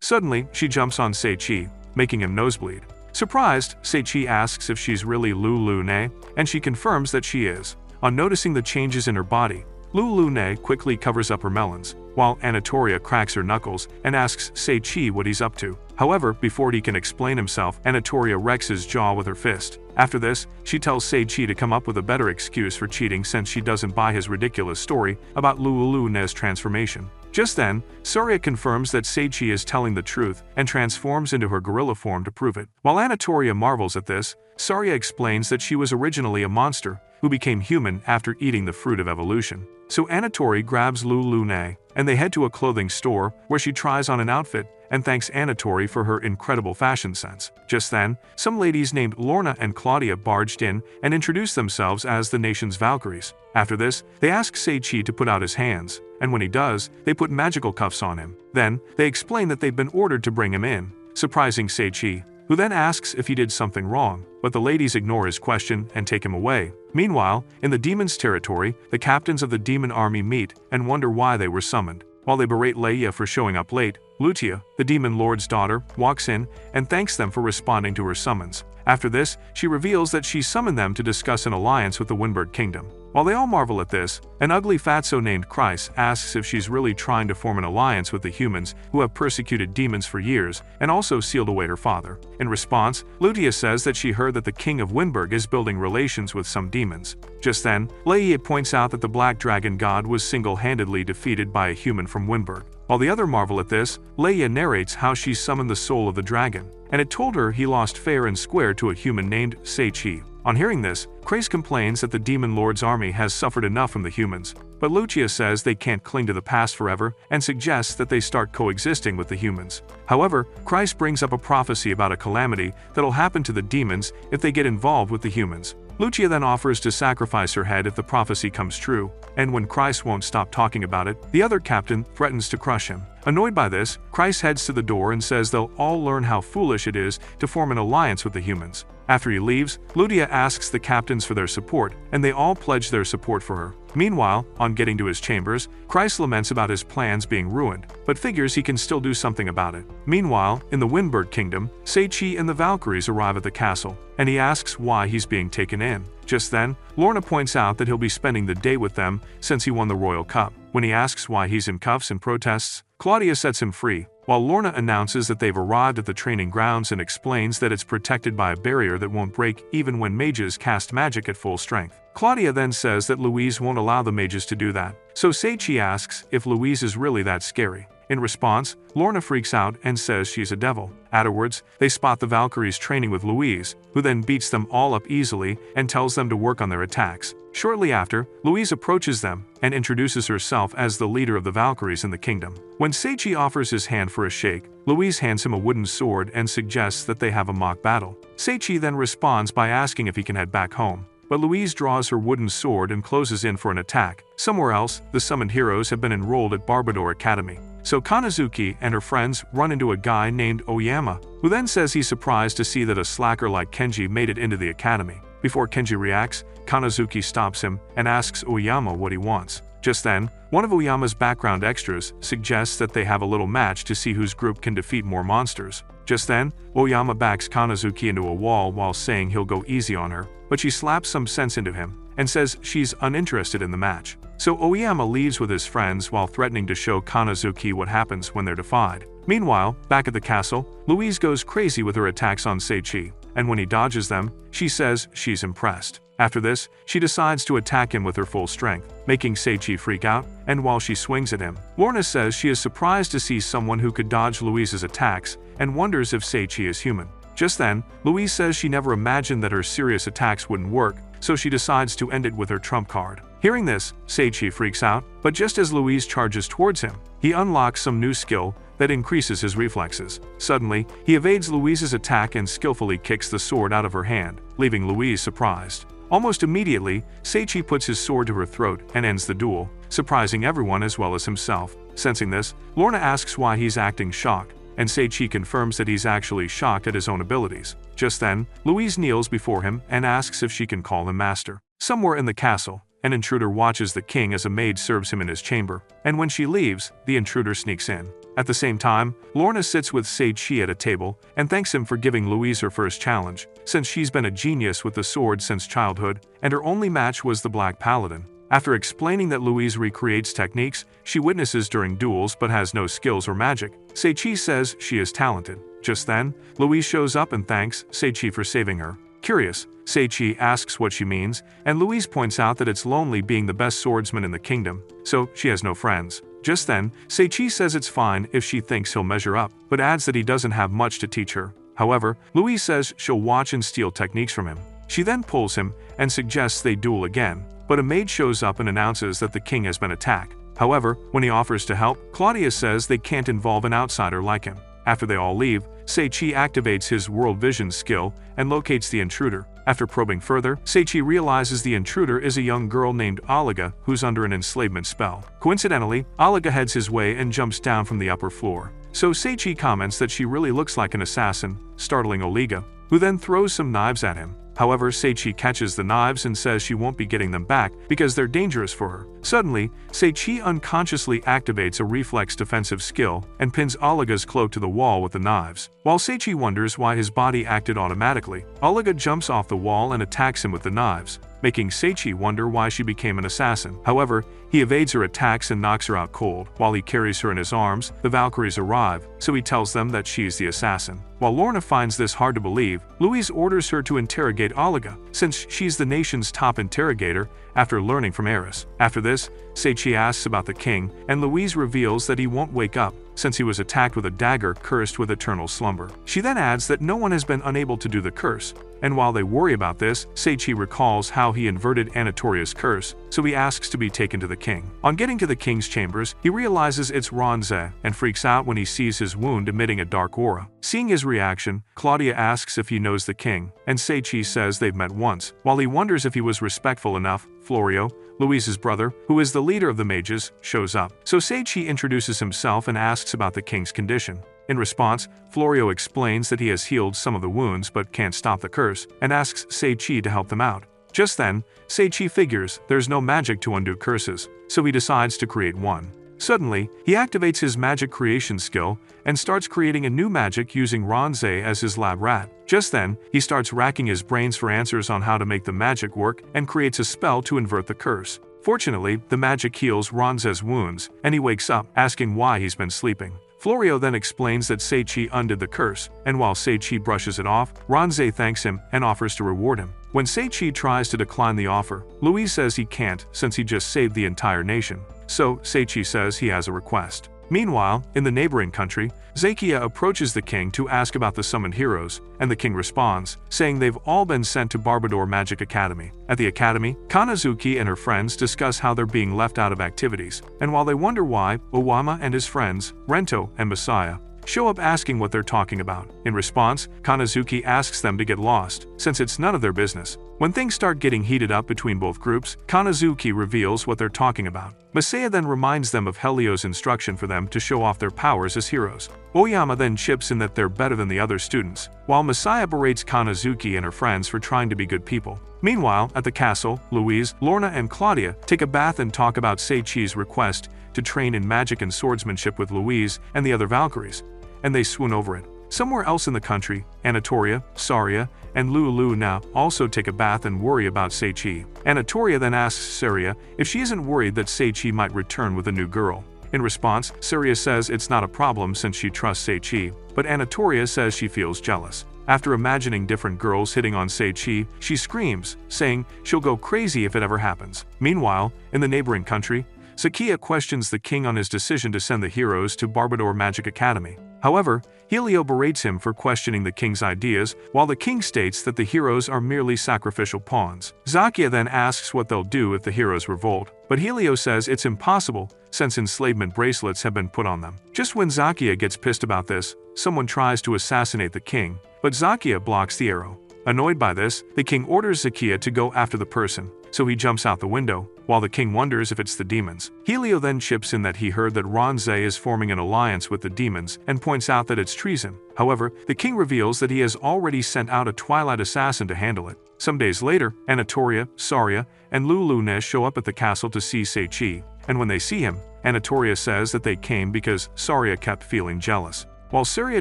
Suddenly, she jumps on Sei-Chi, making him nosebleed. Surprised, Sei-Chi asks if she's really Lulu Une, and she confirms that she is. On noticing the changes in her body, Lulu Une quickly covers up her melons, while Anatoria cracks her knuckles and asks Sei-Chi what he's up to. However, before he can explain himself, Anatoria wrecks his jaw with her fist. After this, she tells Sei-Chi to come up with a better excuse for cheating since she doesn't buy his ridiculous story about Lulu Une's transformation. Just then, Surya confirms that Sei-Chi is telling the truth and transforms into her gorilla form to prove it. While Anatoria marvels at this, Surya explains that she was originally a monster who became human after eating the fruit of evolution. So Anatori grabs Lulu Une, and they head to a clothing store where she tries on an outfit and thanks Anatori for her incredible fashion sense. Just then, some ladies named Lorna and Claudia barged in and introduced themselves as the nation's Valkyries. After this, they ask Sei-Chi to put out his hands, and when he does, they put magical cuffs on him. Then, they explain that they've been ordered to bring him in, surprising Sei-Chi, who then asks if he did something wrong, but the ladies ignore his question and take him away. Meanwhile, in the demon's territory, the captains of the demon army meet and wonder why they were summoned. While they berate Leia for showing up late, Lutia, the demon lord's daughter, walks in and thanks them for responding to her summons. After this, she reveals that she summoned them to discuss an alliance with the Windberg Kingdom. While they all marvel at this, an ugly fatso named Kreis asks if she's really trying to form an alliance with the humans who have persecuted demons for years and also sealed away her father. In response, Lutia says that she heard that the king of Windberg is building relations with some demons. Just then, Leia points out that the Black Dragon God was single-handedly defeated by a human from Windberg. While the other marvel at this, Leia narrates how she summoned the soul of the dragon, and it told her he lost fair and square to a human named Sei-Chi. On hearing this, Kreis complains that the demon lord's army has suffered enough from the humans, but Lucia says they can't cling to the past forever and suggests that they start coexisting with the humans. However, Christ brings up a prophecy about a calamity that'll happen to the demons if they get involved with the humans. Lucia then offers to sacrifice her head if the prophecy comes true, and when Christ won't stop talking about it, the other captain threatens to crush him. Annoyed by this, Christ heads to the door and says they'll all learn how foolish it is to form an alliance with the humans. After he leaves, Lucia asks the captains for their support, and they all pledge their support for her. Meanwhile, on getting to his chambers, Christ laments about his plans being ruined, but figures he can still do something about it. Meanwhile, in the Windbird Kingdom, Sei-Chi and the Valkyries arrive at the castle, and he asks why he's being taken in. Just then, Lorna points out that he'll be spending the day with them since he won the Royal Cup. When he asks why he's in cuffs and protests, Claudia sets him free, while Lorna announces that they've arrived at the training grounds and explains that it's protected by a barrier that won't break even when mages cast magic at full strength. Claudia then says that Louise won't allow the mages to do that, so Sei-Chi asks if Louise is really that scary. In response, Lorna freaks out and says she's a devil. Afterwards, they spot the Valkyries training with Louise, who then beats them all up easily and tells them to work on their attacks. Shortly after, Louise approaches them and introduces herself as the leader of the Valkyries in the kingdom. When Sei-Chi offers his hand for a shake, Louise hands him a wooden sword and suggests that they have a mock battle. Sei-Chi then responds by asking if he can head back home, but Louise draws her wooden sword and closes in for an attack. Somewhere else, the summoned heroes have been enrolled at Barbador Academy. So Kanazuki and her friends run into a guy named Oyama, who then says he's surprised to see that a slacker like Kenji made it into the academy. Before Kenji reacts, Kanazuki stops him and asks Oyama what he wants. Just then, one of Oyama's background extras suggests that they have a little match to see whose group can defeat more monsters. Just then, Oyama backs Kanazuki into a wall while saying he'll go easy on her, but she slaps some sense into him and says she's uninterested in the match. So Oyama leaves with his friends while threatening to show Kanazuki what happens when they're defied. Meanwhile, back at the castle, Louise goes crazy with her attacks on Sei-Chi, and when he dodges them, she says she's impressed. After this, she decides to attack him with her full strength, making Sei-Chi freak out, and while she swings at him, Lorna says she is surprised to see someone who could dodge Louise's attacks and wonders if Sei-Chi is human. Just then, Louise says she never imagined that her serious attacks wouldn't work, so she decides to end it with her trump card. Hearing this, Sei-Chi freaks out, but just as Louise charges towards him, he unlocks some new skill that increases his reflexes. Suddenly, he evades Louise's attack and skillfully kicks the sword out of her hand, leaving Louise surprised. Almost immediately, Sei-Chi puts his sword to her throat and ends the duel, surprising everyone as well as himself. Sensing this, Lorna asks why he's acting shocked, and Sei-Chi confirms that he's actually shocked at his own abilities. Just then, Louise kneels before him and asks if she can call him master. Somewhere in the castle, an intruder watches the king as a maid serves him in his chamber, and when she leaves, the intruder sneaks in. At the same time, Lorna sits with Sei-Chi at a table and thanks him for giving Louise her first challenge, since she's been a genius with the sword since childhood, and her only match was the Black Paladin. After explaining that Louise recreates techniques she witnesses during duels but has no skills or magic, Sei-Chi says she is talented. Just then, Louise shows up and thanks Sei-Chi for saving her. Curious, Sei-Chi asks what she means, and Louise points out that it's lonely being the best swordsman in the kingdom, so she has no friends. Just then, Sei-Chi says it's fine if she thinks he'll measure up, but adds that he doesn't have much to teach her. However, Louise says she'll watch and steal techniques from him. She then pulls him and suggests they duel again, but a maid shows up and announces that the king has been attacked. However, when he offers to help, Claudia says they can't involve an outsider like him. After they all leave, Sei-Chi activates his world vision skill and locates the intruder. After probing further, Sei-Chi realizes the intruder is a young girl named Oliga who's under an enslavement spell. Coincidentally, Oliga heads his way and jumps down from the upper floor. So Sei-Chi comments that she really looks like an assassin, startling Oliga, who then throws some knives at him. However, Sei-Chi catches the knives and says she won't be getting them back because they're dangerous for her. Suddenly, Sei-Chi unconsciously activates a reflex defensive skill and pins Oliga's cloak to the wall with the knives. While Sei-Chi wonders why his body acted automatically, Oliga jumps off the wall and attacks him with the knives, making Sei-Chi wonder why she became an assassin. However, he evades her attacks and knocks her out cold. While he carries her in his arms, the Valkyries arrive, so he tells them that she's the assassin. While Lorna finds this hard to believe, Louise orders her to interrogate Oliga, since she's the nation's top interrogator after learning from Eris. After this, Sei-Chi asks about the king, and Louise reveals that he won't wake up, since he was attacked with a dagger cursed with eternal slumber. She then adds that no one has been unable to do the curse, and while they worry about this, Sei-Chi recalls how he inverted Anatoria's curse, so he asks to be taken to the king. On getting to the king's chambers, he realizes it's Ronze and freaks out when he sees his wound emitting a dark aura. Seeing his reaction, Claudia asks if he knows the king, and Seichi says they've met once. While he wonders if he was respectful enough, Florio, Louise's brother, who is the leader of the mages, shows up. So Seichi introduces himself and asks about the king's condition. In response, Florio explains that he has healed some of the wounds but can't stop the curse, and asks Seichi to help them out. Just then, Seichi figures there's no magic to undo curses, so he decides to create one. Suddenly, he activates his magic creation skill and starts creating a new magic using Ronze as his lab rat. Just then, he starts racking his brains for answers on how to make the magic work and creates a spell to invert the curse. Fortunately, the magic heals Ronze's wounds, and he wakes up, asking why he's been sleeping. Florio then explains that Seichi undid the curse, and while Seichi brushes it off, Ronze thanks him and offers to reward him. When Seichi tries to decline the offer, Louise says he can't since he just saved the entire nation. So, Seichi says he has a request. Meanwhile, in the neighboring country, Zakia approaches the king to ask about the summoned heroes, and the king responds, saying they've all been sent to Barbador Magic Academy. At the academy, Kanazuki and her friends discuss how they're being left out of activities, and while they wonder why, Owama and his friends, Rento and Messiah, show up asking what they're talking about. In response, Kanazuki asks them to get lost, since it's none of their business. When things start getting heated up between both groups, Kanazuki reveals what they're talking about. Messiah then reminds them of Helio's instruction for them to show off their powers as heroes. Oyama then chips in that they're better than the other students, while Messiah berates Kanazuki and her friends for trying to be good people. Meanwhile, at the castle, Louise, Lorna, and Claudia take a bath and talk about Seichi's request to train in magic and swordsmanship with Louise and the other Valkyries, and they swoon over it. Somewhere else in the country, Anatoria, Saria, and Lulu now also take a bath and worry about Seichi. Anatoria then asks Saria if she isn't worried that Seichi might return with a new girl. In response, Saria says it's not a problem since she trusts Seichi, but Anatoria says she feels jealous. After imagining different girls hitting on Seichi, she screams, saying she'll go crazy if it ever happens. Meanwhile, in the neighboring country, Sakia questions the king on his decision to send the heroes to Barbador Magic Academy. However, Helio berates him for questioning the king's ideas, while the king states that the heroes are merely sacrificial pawns. Zakia then asks what they'll do if the heroes revolt, but Helio says it's impossible since enslavement bracelets have been put on them. Just when Zakia gets pissed about this, someone tries to assassinate the king, but Zakia blocks the arrow. Annoyed by this, the king orders Zakia to go after the person, so he jumps out the window, while the king wonders if it's the demons. Helio then chips in that he heard that Ronze is forming an alliance with the demons and points out that it's treason. However, the king reveals that he has already sent out a Twilight assassin to handle it. Some days later, Anatoria, Saria, and Lulu show up at the castle to see Seichi, and when they see him, Anatoria says that they came because Saria kept feeling jealous. While Saria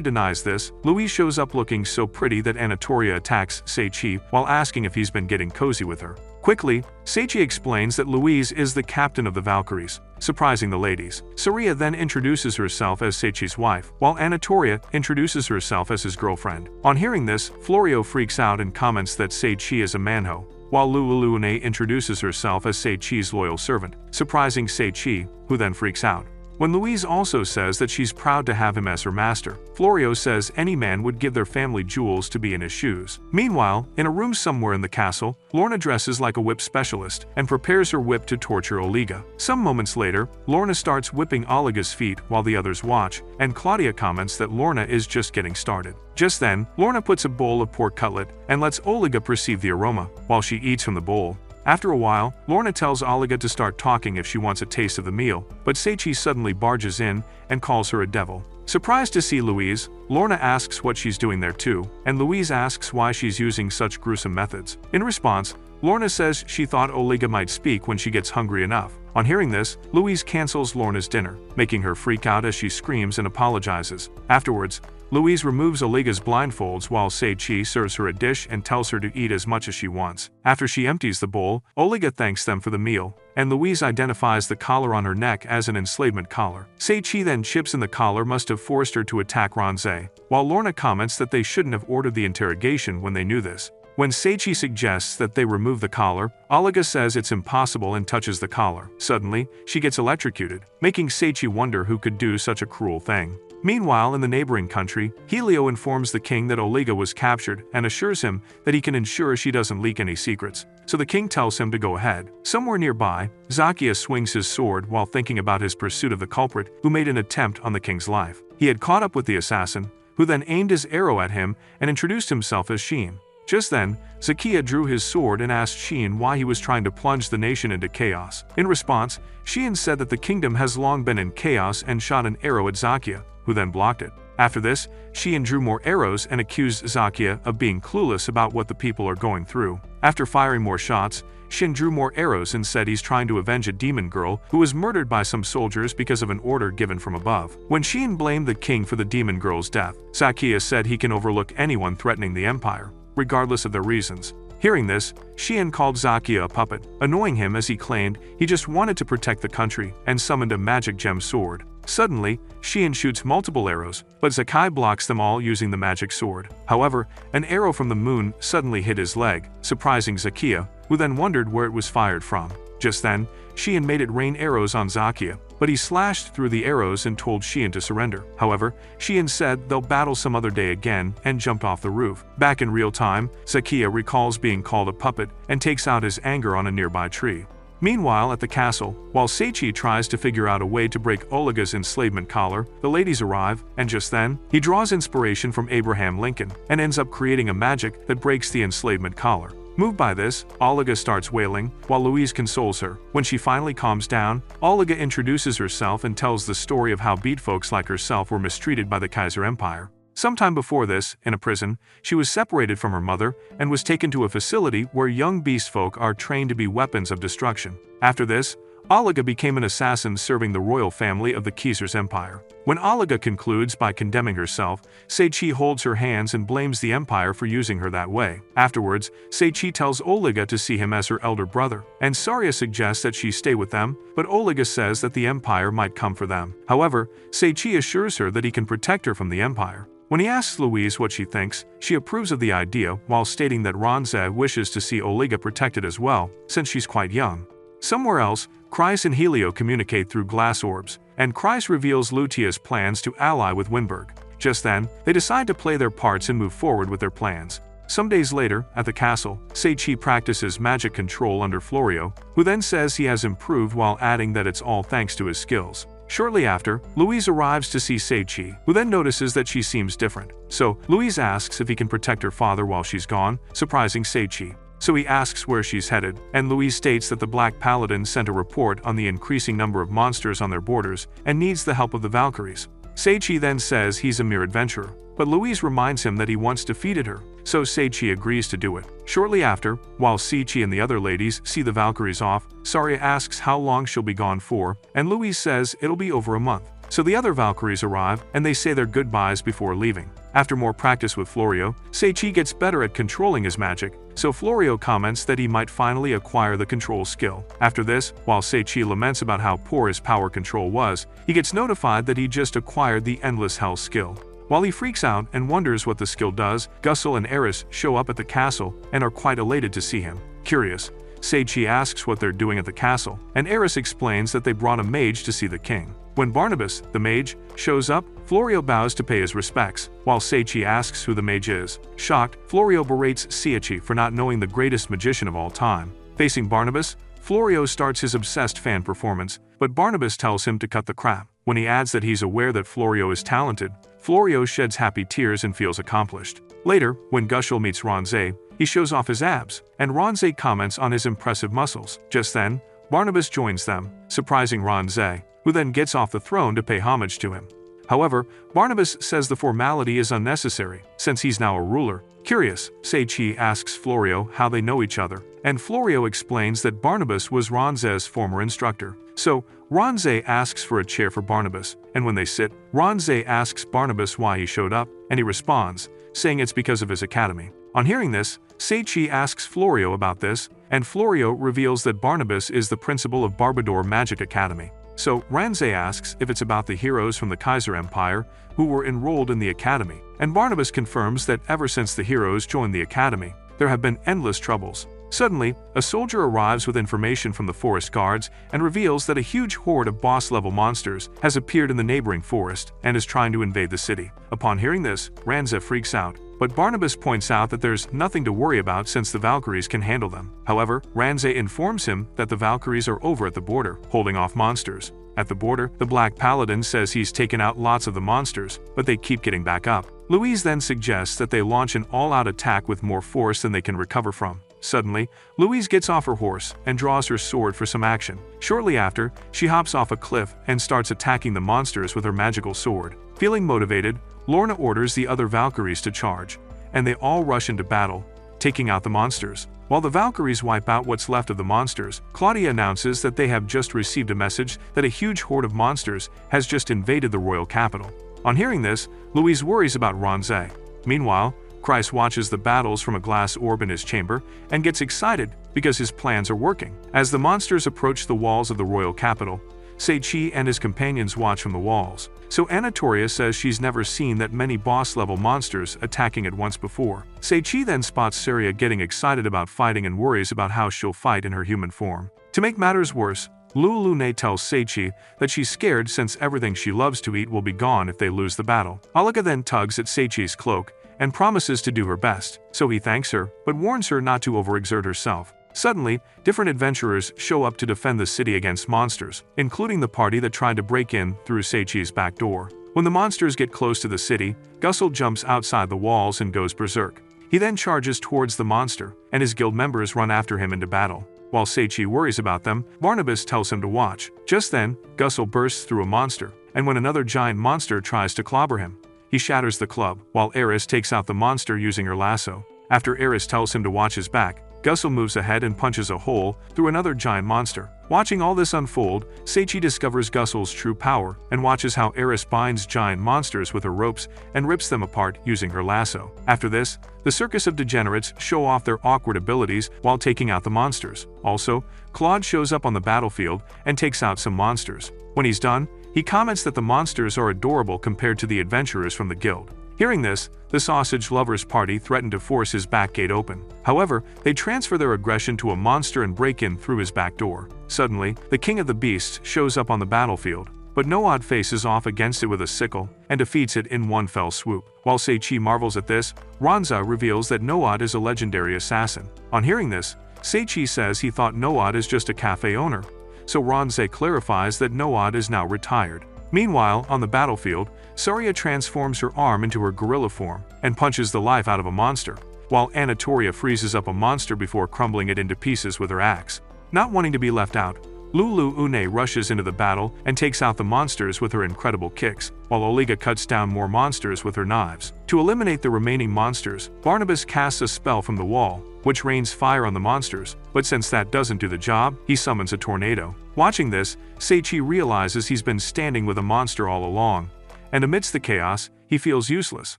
denies this, Louise shows up looking so pretty that Anatoria attacks Seichi while asking if he's been getting cozy with her. Quickly, Seichi explains that Louise is the captain of the Valkyries, surprising the ladies. Saria then introduces herself as Seichi's wife, while Anatoria introduces herself as his girlfriend. On hearing this, Florio freaks out and comments that Seichi is a manho, while Lulune introduces herself as Seichi's loyal servant, surprising Seichi, who then freaks out. When Louise also says that she's proud to have him as her master, Florio says any man would give their family jewels to be in his shoes. Meanwhile, in a room somewhere in the castle, Lorna dresses like a whip specialist and prepares her whip to torture Oliga. Some moments later, Lorna starts whipping Oliga's feet while the others watch, and Claudia comments that Lorna is just getting started. Just then, Lorna puts a bowl of pork cutlet and lets Oliga perceive the aroma, while she eats from the bowl. After a while, Lorna tells Oliga to start talking if she wants a taste of the meal, but Seichi suddenly barges in and calls her a devil. Surprised to see Louise, Lorna asks what she's doing there too, and Louise asks why she's using such gruesome methods. In response, Lorna says she thought Oliga might speak when she gets hungry enough. On hearing this, Louise cancels Lorna's dinner, making her freak out as she screams and apologizes. Afterwards, Louise removes Oliga's blindfolds while Seichi serves her a dish and tells her to eat as much as she wants. After she empties the bowl, Oliga thanks them for the meal, and Louise identifies the collar on her neck as an enslavement collar. Seichi then chips in the collar must have forced her to attack Ronze, while Lorna comments that they shouldn't have ordered the interrogation when they knew this. When Seichi suggests that they remove the collar, Oliga says it's impossible and touches the collar. Suddenly, she gets electrocuted, making Seichi wonder who could do such a cruel thing. Meanwhile, in the neighboring country, Helio informs the king that Oliga was captured and assures him that he can ensure she doesn't leak any secrets. so the king tells him to go ahead. Somewhere nearby, Zakia swings his sword while thinking about his pursuit of the culprit who made an attempt on the king's life. He had caught up with the assassin, who then aimed his arrow at him and introduced himself as Sheen. Just then, Zakia drew his sword and asked Sheen why he was trying to plunge the nation into chaos. In response, Sheen said that the kingdom has long been in chaos and shot an arrow at Zakia, who then blocked it. After this, Sheen drew more arrows and accused Zakia of being clueless about what the people are going through. After firing more shots, Shin drew more arrows and said he's trying to avenge a demon girl who was murdered by some soldiers because of an order given from above. When Shin blamed the king for the demon girl's death, Zakia said he can overlook anyone threatening the empire, regardless of their reasons. Hearing this, Sheen called Zakia a puppet, annoying him as he claimed he just wanted to protect the country and summoned a magic gem sword. Suddenly, Sheen shoots multiple arrows, but Zakai blocks them all using the magic sword. However, an arrow from the moon suddenly hit his leg, surprising Zakia, who then wondered where it was fired from. Just then, Sheen made it rain arrows on Zakia, but he slashed through the arrows and told Sheen to surrender. However, Sheen said they'll battle some other day again and jumped off the roof. Back in real time, Zakia recalls being called a puppet and takes out his anger on a nearby tree. Meanwhile, at the castle, while Seichi tries to figure out a way to break Oliga's enslavement collar, the ladies arrive, and just then, he draws inspiration from Abraham Lincoln and ends up creating a magic that breaks the enslavement collar. Moved by this, Oliga starts wailing, while Louise consoles her. When she finally calms down, Oliga introduces herself and tells the story of how beat folks like herself were mistreated by the Kaiser Empire. Sometime before this, in a prison, she was separated from her mother and was taken to a facility where young beast folk are trained to be weapons of destruction. After this, Oliga became an assassin serving the royal family of the Kaiser's empire. When Oliga concludes by condemning herself, Seichi holds her hands and blames the empire for using her that way. Afterwards, Seichi tells Oliga to see him as her elder brother, and Saria suggests that she stay with them, but Oliga says that the empire might come for them. However, Seichi assures her that he can protect her from the empire. When he asks Louise what she thinks, she approves of the idea while stating that Ronze wishes to see Oliga protected as well, since she's quite young. Somewhere else, Kreis and Helio communicate through glass orbs, and Kreis reveals Lutia's plans to ally with Winberg. Just then, they decide to play their parts and move forward with their plans. Some days later, at the castle, Seichi practices magic control under Florio, who then says he has improved while adding that it's all thanks to his skills. Shortly after, Louise arrives to see Seichi, who then notices that she seems different. So, Louise asks if he can protect her father while she's gone, surprising Seichi. So he asks where she's headed, and Louise states that the Black Paladin sent a report on the increasing number of monsters on their borders and needs the help of the Valkyries. Seichi then says he's a mere adventurer, but Louise reminds him that he once defeated her, so Seichi agrees to do it. Shortly after, while Seichi and the other ladies see the Valkyries off, Saria asks how long she'll be gone for, and Louise says it'll be over a month. So the other Valkyries arrive, and they say their goodbyes before leaving. After more practice with Florio, Seichi gets better at controlling his magic, so Florio comments that he might finally acquire the control skill. After this, while Seichi laments about how poor his power control was, he gets notified that he just acquired the Endless Hell skill. While he freaks out and wonders what the skill does, Gussel and Eris show up at the castle and are quite elated to see him. Curious, Seichi asks what they're doing at the castle, and Eris explains that they brought a mage to see the king. When Barnabas, the mage, shows up, Florio bows to pay his respects, while Seichi asks who the mage is. Shocked, Florio berates Seichi for not knowing the greatest magician of all time. Facing Barnabas, Florio starts his obsessed fan performance, but Barnabas tells him to cut the crap. When he adds that he's aware that Florio is talented, Florio sheds happy tears and feels accomplished. Later, when Gushel meets Ronze, he shows off his abs, and Ronze comments on his impressive muscles. Just then, Barnabas joins them, surprising Ronze, who then gets off the throne to pay homage to him. However, Barnabas says the formality is unnecessary, since he's now a ruler. Curious, Seichi asks Florio how they know each other, and Florio explains that Barnabas was Ronze's former instructor. So, Ronze asks for a chair for Barnabas, and when they sit, Ronze asks Barnabas why he showed up, and he responds, saying it's because of his academy. On hearing this, Seichi asks Florio about this, and Florio reveals that Barnabas is the principal of Barbador Magic Academy. So, Ronze asks if it's about the heroes from the Kaiser Empire who were enrolled in the academy, and Barnabas confirms that ever since the heroes joined the academy, there have been endless troubles. Suddenly, a soldier arrives with information from the forest guards and reveals that a huge horde of boss-level monsters has appeared in the neighboring forest and is trying to invade the city. Upon hearing this, Ranza freaks out, but Barnabas points out that there's nothing to worry about since the Valkyries can handle them. However, Ranze informs him that the Valkyries are over at the border, holding off monsters. At the border, the Black Paladin says he's taken out lots of the monsters, but they keep getting back up. Louise then suggests that they launch an all-out attack with more force than they can recover from. Suddenly, Louise gets off her horse and draws her sword for some action. Shortly after, she hops off a cliff and starts attacking the monsters with her magical sword. Feeling motivated, Lorna orders the other Valkyries to charge, and they all rush into battle, taking out the monsters. While the Valkyries wipe out what's left of the monsters, Claudia announces that they have just received a message that a huge horde of monsters has just invaded the royal capital. On hearing this, Louise worries about Ranze. Meanwhile, Christ watches the battles from a glass orb in his chamber and gets excited because his plans are working. As the monsters approach the walls of the royal capital, Seichi and his companions watch from the walls. So Anatoria says she's never seen that many boss-level monsters attacking at once before. Seichi then spots Saria getting excited about fighting and worries about how she'll fight in her human form. To make matters worse, Lulune tells Seichi that she's scared since everything she loves to eat will be gone if they lose the battle. Alika then tugs at Seichi's cloak and promises to do her best, so he thanks her, but warns her not to overexert herself. Suddenly, different adventurers show up to defend the city against monsters, including the party that tried to break in through Seichi's back door. When the monsters get close to the city, Gussel jumps outside the walls and goes berserk. He then charges towards the monster, and his guild members run after him into battle. While Seichi worries about them, Barnabas tells him to watch. Just then, Gussel bursts through a monster, and when another giant monster tries to clobber him, he shatters the club, while Eris takes out the monster using her lasso. After Eris tells him to watch his back, Gussel moves ahead and punches a hole through another giant monster. Watching all this unfold, Seichi discovers Gussel's true power and watches how Eris binds giant monsters with her ropes and rips them apart using her lasso. After this, the circus of degenerates show off their awkward abilities while taking out the monsters. Also, Claude shows up on the battlefield and takes out some monsters. When he's done, he comments that the monsters are adorable compared to the adventurers from the guild. Hearing this, the sausage lovers party threaten to force his back gate open. However, they transfer their aggression to a monster and break in through his back door. Suddenly, the king of the beasts shows up on the battlefield, but Noad faces off against it with a sickle and defeats it in one fell swoop. While Seichi marvels at this, Ranza reveals that Noad is a legendary assassin. On hearing this, Seichi says he thought Noad is just a cafe owner, so Ranze clarifies that Noad is now retired. Meanwhile, on the battlefield, Saria transforms her arm into her gorilla form and punches the life out of a monster, while Anatoria freezes up a monster before crumbling it into pieces with her axe. Not wanting to be left out, Lulu Une rushes into the battle and takes out the monsters with her incredible kicks, while Oliga cuts down more monsters with her knives. To eliminate the remaining monsters, Barnabas casts a spell from the wall, which rains fire on the monsters, but since that doesn't do the job, he summons a tornado. Watching this, Seichi realizes he's been standing with a monster all along, and amidst the chaos, he feels useless.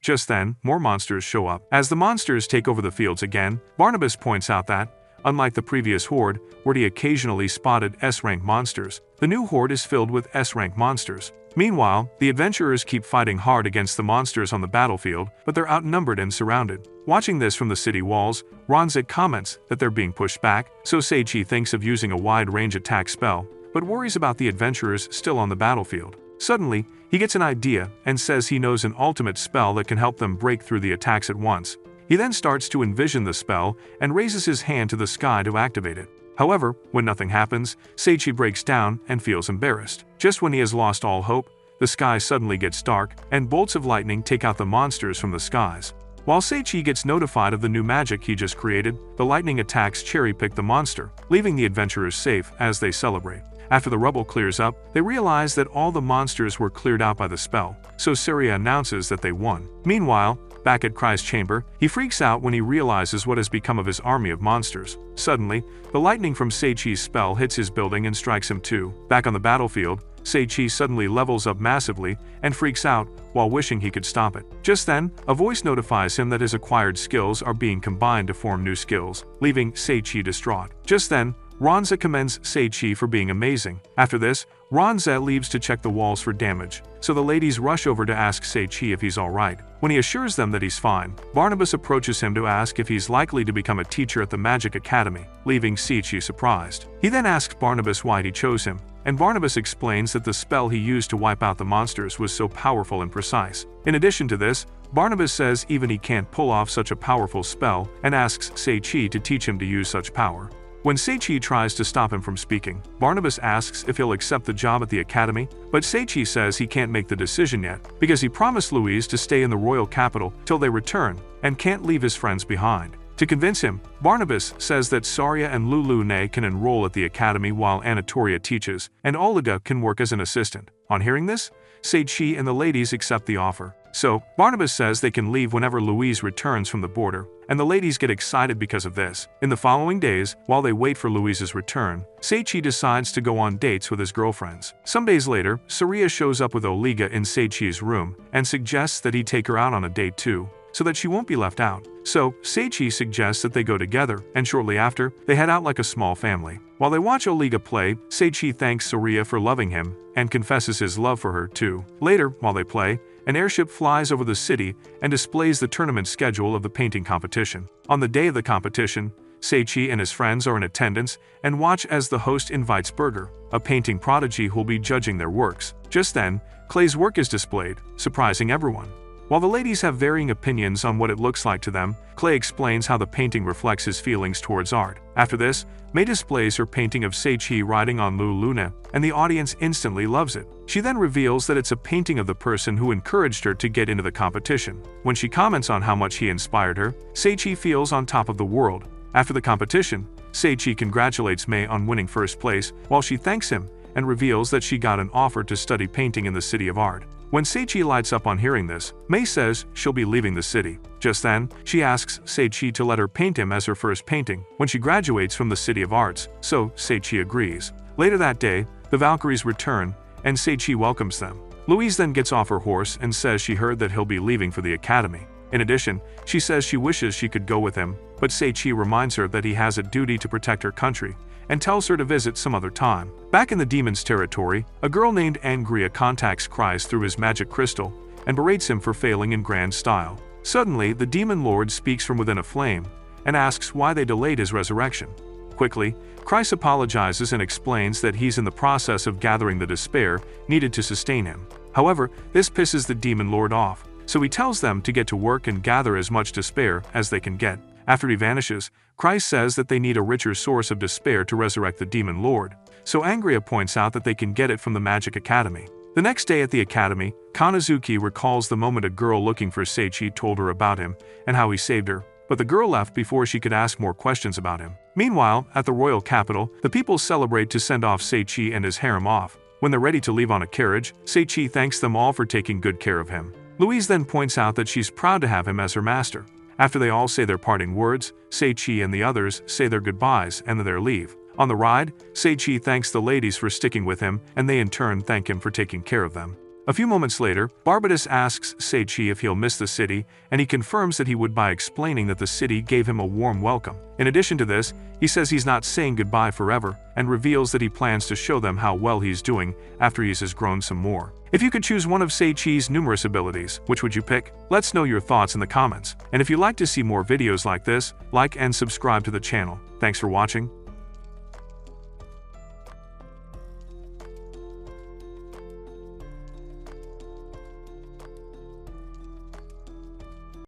Just then, more monsters show up. As the monsters take over the fields again, Barnabas points out that, unlike the previous horde, where he occasionally spotted S-rank monsters, the new horde is filled with S-rank monsters. Meanwhile, the adventurers keep fighting hard against the monsters on the battlefield, but they're outnumbered and surrounded. Watching this from the city walls, Ranzik comments that they're being pushed back, so Seichi thinks of using a wide-range attack spell, but worries about the adventurers still on the battlefield. Suddenly, he gets an idea and says he knows an ultimate spell that can help them break through the attacks at once. He then starts to envision the spell and raises his hand to the sky to activate it. However, when nothing happens, Seichi breaks down and feels embarrassed. Just when he has lost all hope, the sky suddenly gets dark, and bolts of lightning take out the monsters from the skies. While Seichi gets notified of the new magic he just created, the lightning attacks cherry-pick the monster, leaving the adventurers safe as they celebrate. After the rubble clears up, they realize that all the monsters were cleared out by the spell, so Saria announces that they won. Meanwhile, back at Cry's chamber, he freaks out when he realizes what has become of his army of monsters. Suddenly, the lightning from Seichi's spell hits his building and strikes him too. Back on the battlefield, Seichi suddenly levels up massively and freaks out while wishing he could stop it. Just then, a voice notifies him that his acquired skills are being combined to form new skills, leaving Seichi distraught. Just then, Ranza commends Seichi for being amazing. After this, Ranza leaves to check the walls for damage, so the ladies rush over to ask Seichi if he's alright. When he assures them that he's fine, Barnabas approaches him to ask if he's likely to become a teacher at the Magic Academy, leaving Seichi surprised. He then asks Barnabas why he chose him, and Barnabas explains that the spell he used to wipe out the monsters was so powerful and precise. In addition to this, Barnabas says even he can't pull off such a powerful spell and asks Sei-Chi to teach him to use such power. When Sei-Chi tries to stop him from speaking, Barnabas asks if he'll accept the job at the academy, but Sei-Chi says he can't make the decision yet because he promised Louise to stay in the royal capital till they return and can't leave his friends behind. To convince him, Barnabas says that Saria and Lulu Ne can enroll at the academy while Anatolia teaches, and Olga can work as an assistant. On hearing this, Sei-Chi and the ladies accept the offer. So, Barnabas says they can leave whenever Louise returns from the border, and the ladies get excited because of this. In the following days, while they wait for Louise's return, Sei-Chi decides to go on dates with his girlfriends. Some days later, Saria shows up with Olga in Sei-Chi's room and suggests that he take her out on a date too, so that she won't be left out. So, Sei-Chi suggests that they go together, and shortly after, they head out like a small family. While they watch Olga play, Sei-Chi thanks Saria for loving him and confesses his love for her too. Later, while they play, an airship flies over the city and displays the tournament schedule of the painting competition. On the day of the competition, Sei-Chi and his friends are in attendance and watch as the host invites Berger, a painting prodigy who'll be judging their works. Just then, Clay's work is displayed, surprising everyone. While the ladies have varying opinions on what it looks like to them, Clay explains how the painting reflects his feelings towards art. After this, May displays her painting of Sei-Chi riding on Luna, and the audience instantly loves it. She then reveals that it's a painting of the person who encouraged her to get into the competition. When she comments on how much he inspired her, Sei-Chi feels on top of the world. After the competition, Sei-Chi congratulates May on winning first place, while she thanks him and reveals that she got an offer to study painting in the City of Art. When Sei-Chi lights up on hearing this, May says she'll be leaving the city. Just then, she asks Sei-Chi to let her paint him as her first painting when she graduates from the City of Arts, so Sei-Chi agrees. Later that day, the Valkyries return, and Sei-Chi welcomes them. Louise then gets off her horse and says she heard that he'll be leaving for the academy. In addition, she says she wishes she could go with him, but Sei-Chi reminds her that he has a duty to protect her country, and tells her to visit some other time. Back in the demon's territory, a girl named Angria contacts Kreis through his magic crystal and berates him for failing in grand style. Suddenly, the demon lord speaks from within a flame and asks why they delayed his resurrection. Quickly, Kreis apologizes and explains that he's in the process of gathering the despair needed to sustain him. However, this pisses the demon lord off, so he tells them to get to work and gather as much despair as they can get. After he vanishes, Kreis says that they need a richer source of despair to resurrect the demon lord, so Angria points out that they can get it from the Magic Academy. The next day at the academy, Kanazuki recalls the moment a girl looking for Sei-Chi told her about him and how he saved her, but the girl left before she could ask more questions about him. Meanwhile, at the royal capital, the people celebrate to send off Sei-Chi and his harem off. When they're ready to leave on a carriage, Sei-Chi thanks them all for taking good care of him. Louise then points out that she's proud to have him as her master. After they all say their parting words, Sei-Chi and the others say their goodbyes and their leave. On the ride, Sei-Chi thanks the ladies for sticking with him, and they in turn thank him for taking care of them. A few moments later, Barbatus asks Sei-Chi if he'll miss the city, and he confirms that he would by explaining that the city gave him a warm welcome. In addition to this, he says he's not saying goodbye forever, and reveals that he plans to show them how well he's doing after he has grown some more. If you could choose one of Sei-Chi's numerous abilities, which would you pick? Let's know your thoughts in the comments. And if you'd like to see more videos like this, like and subscribe to the channel. Thanks for watching.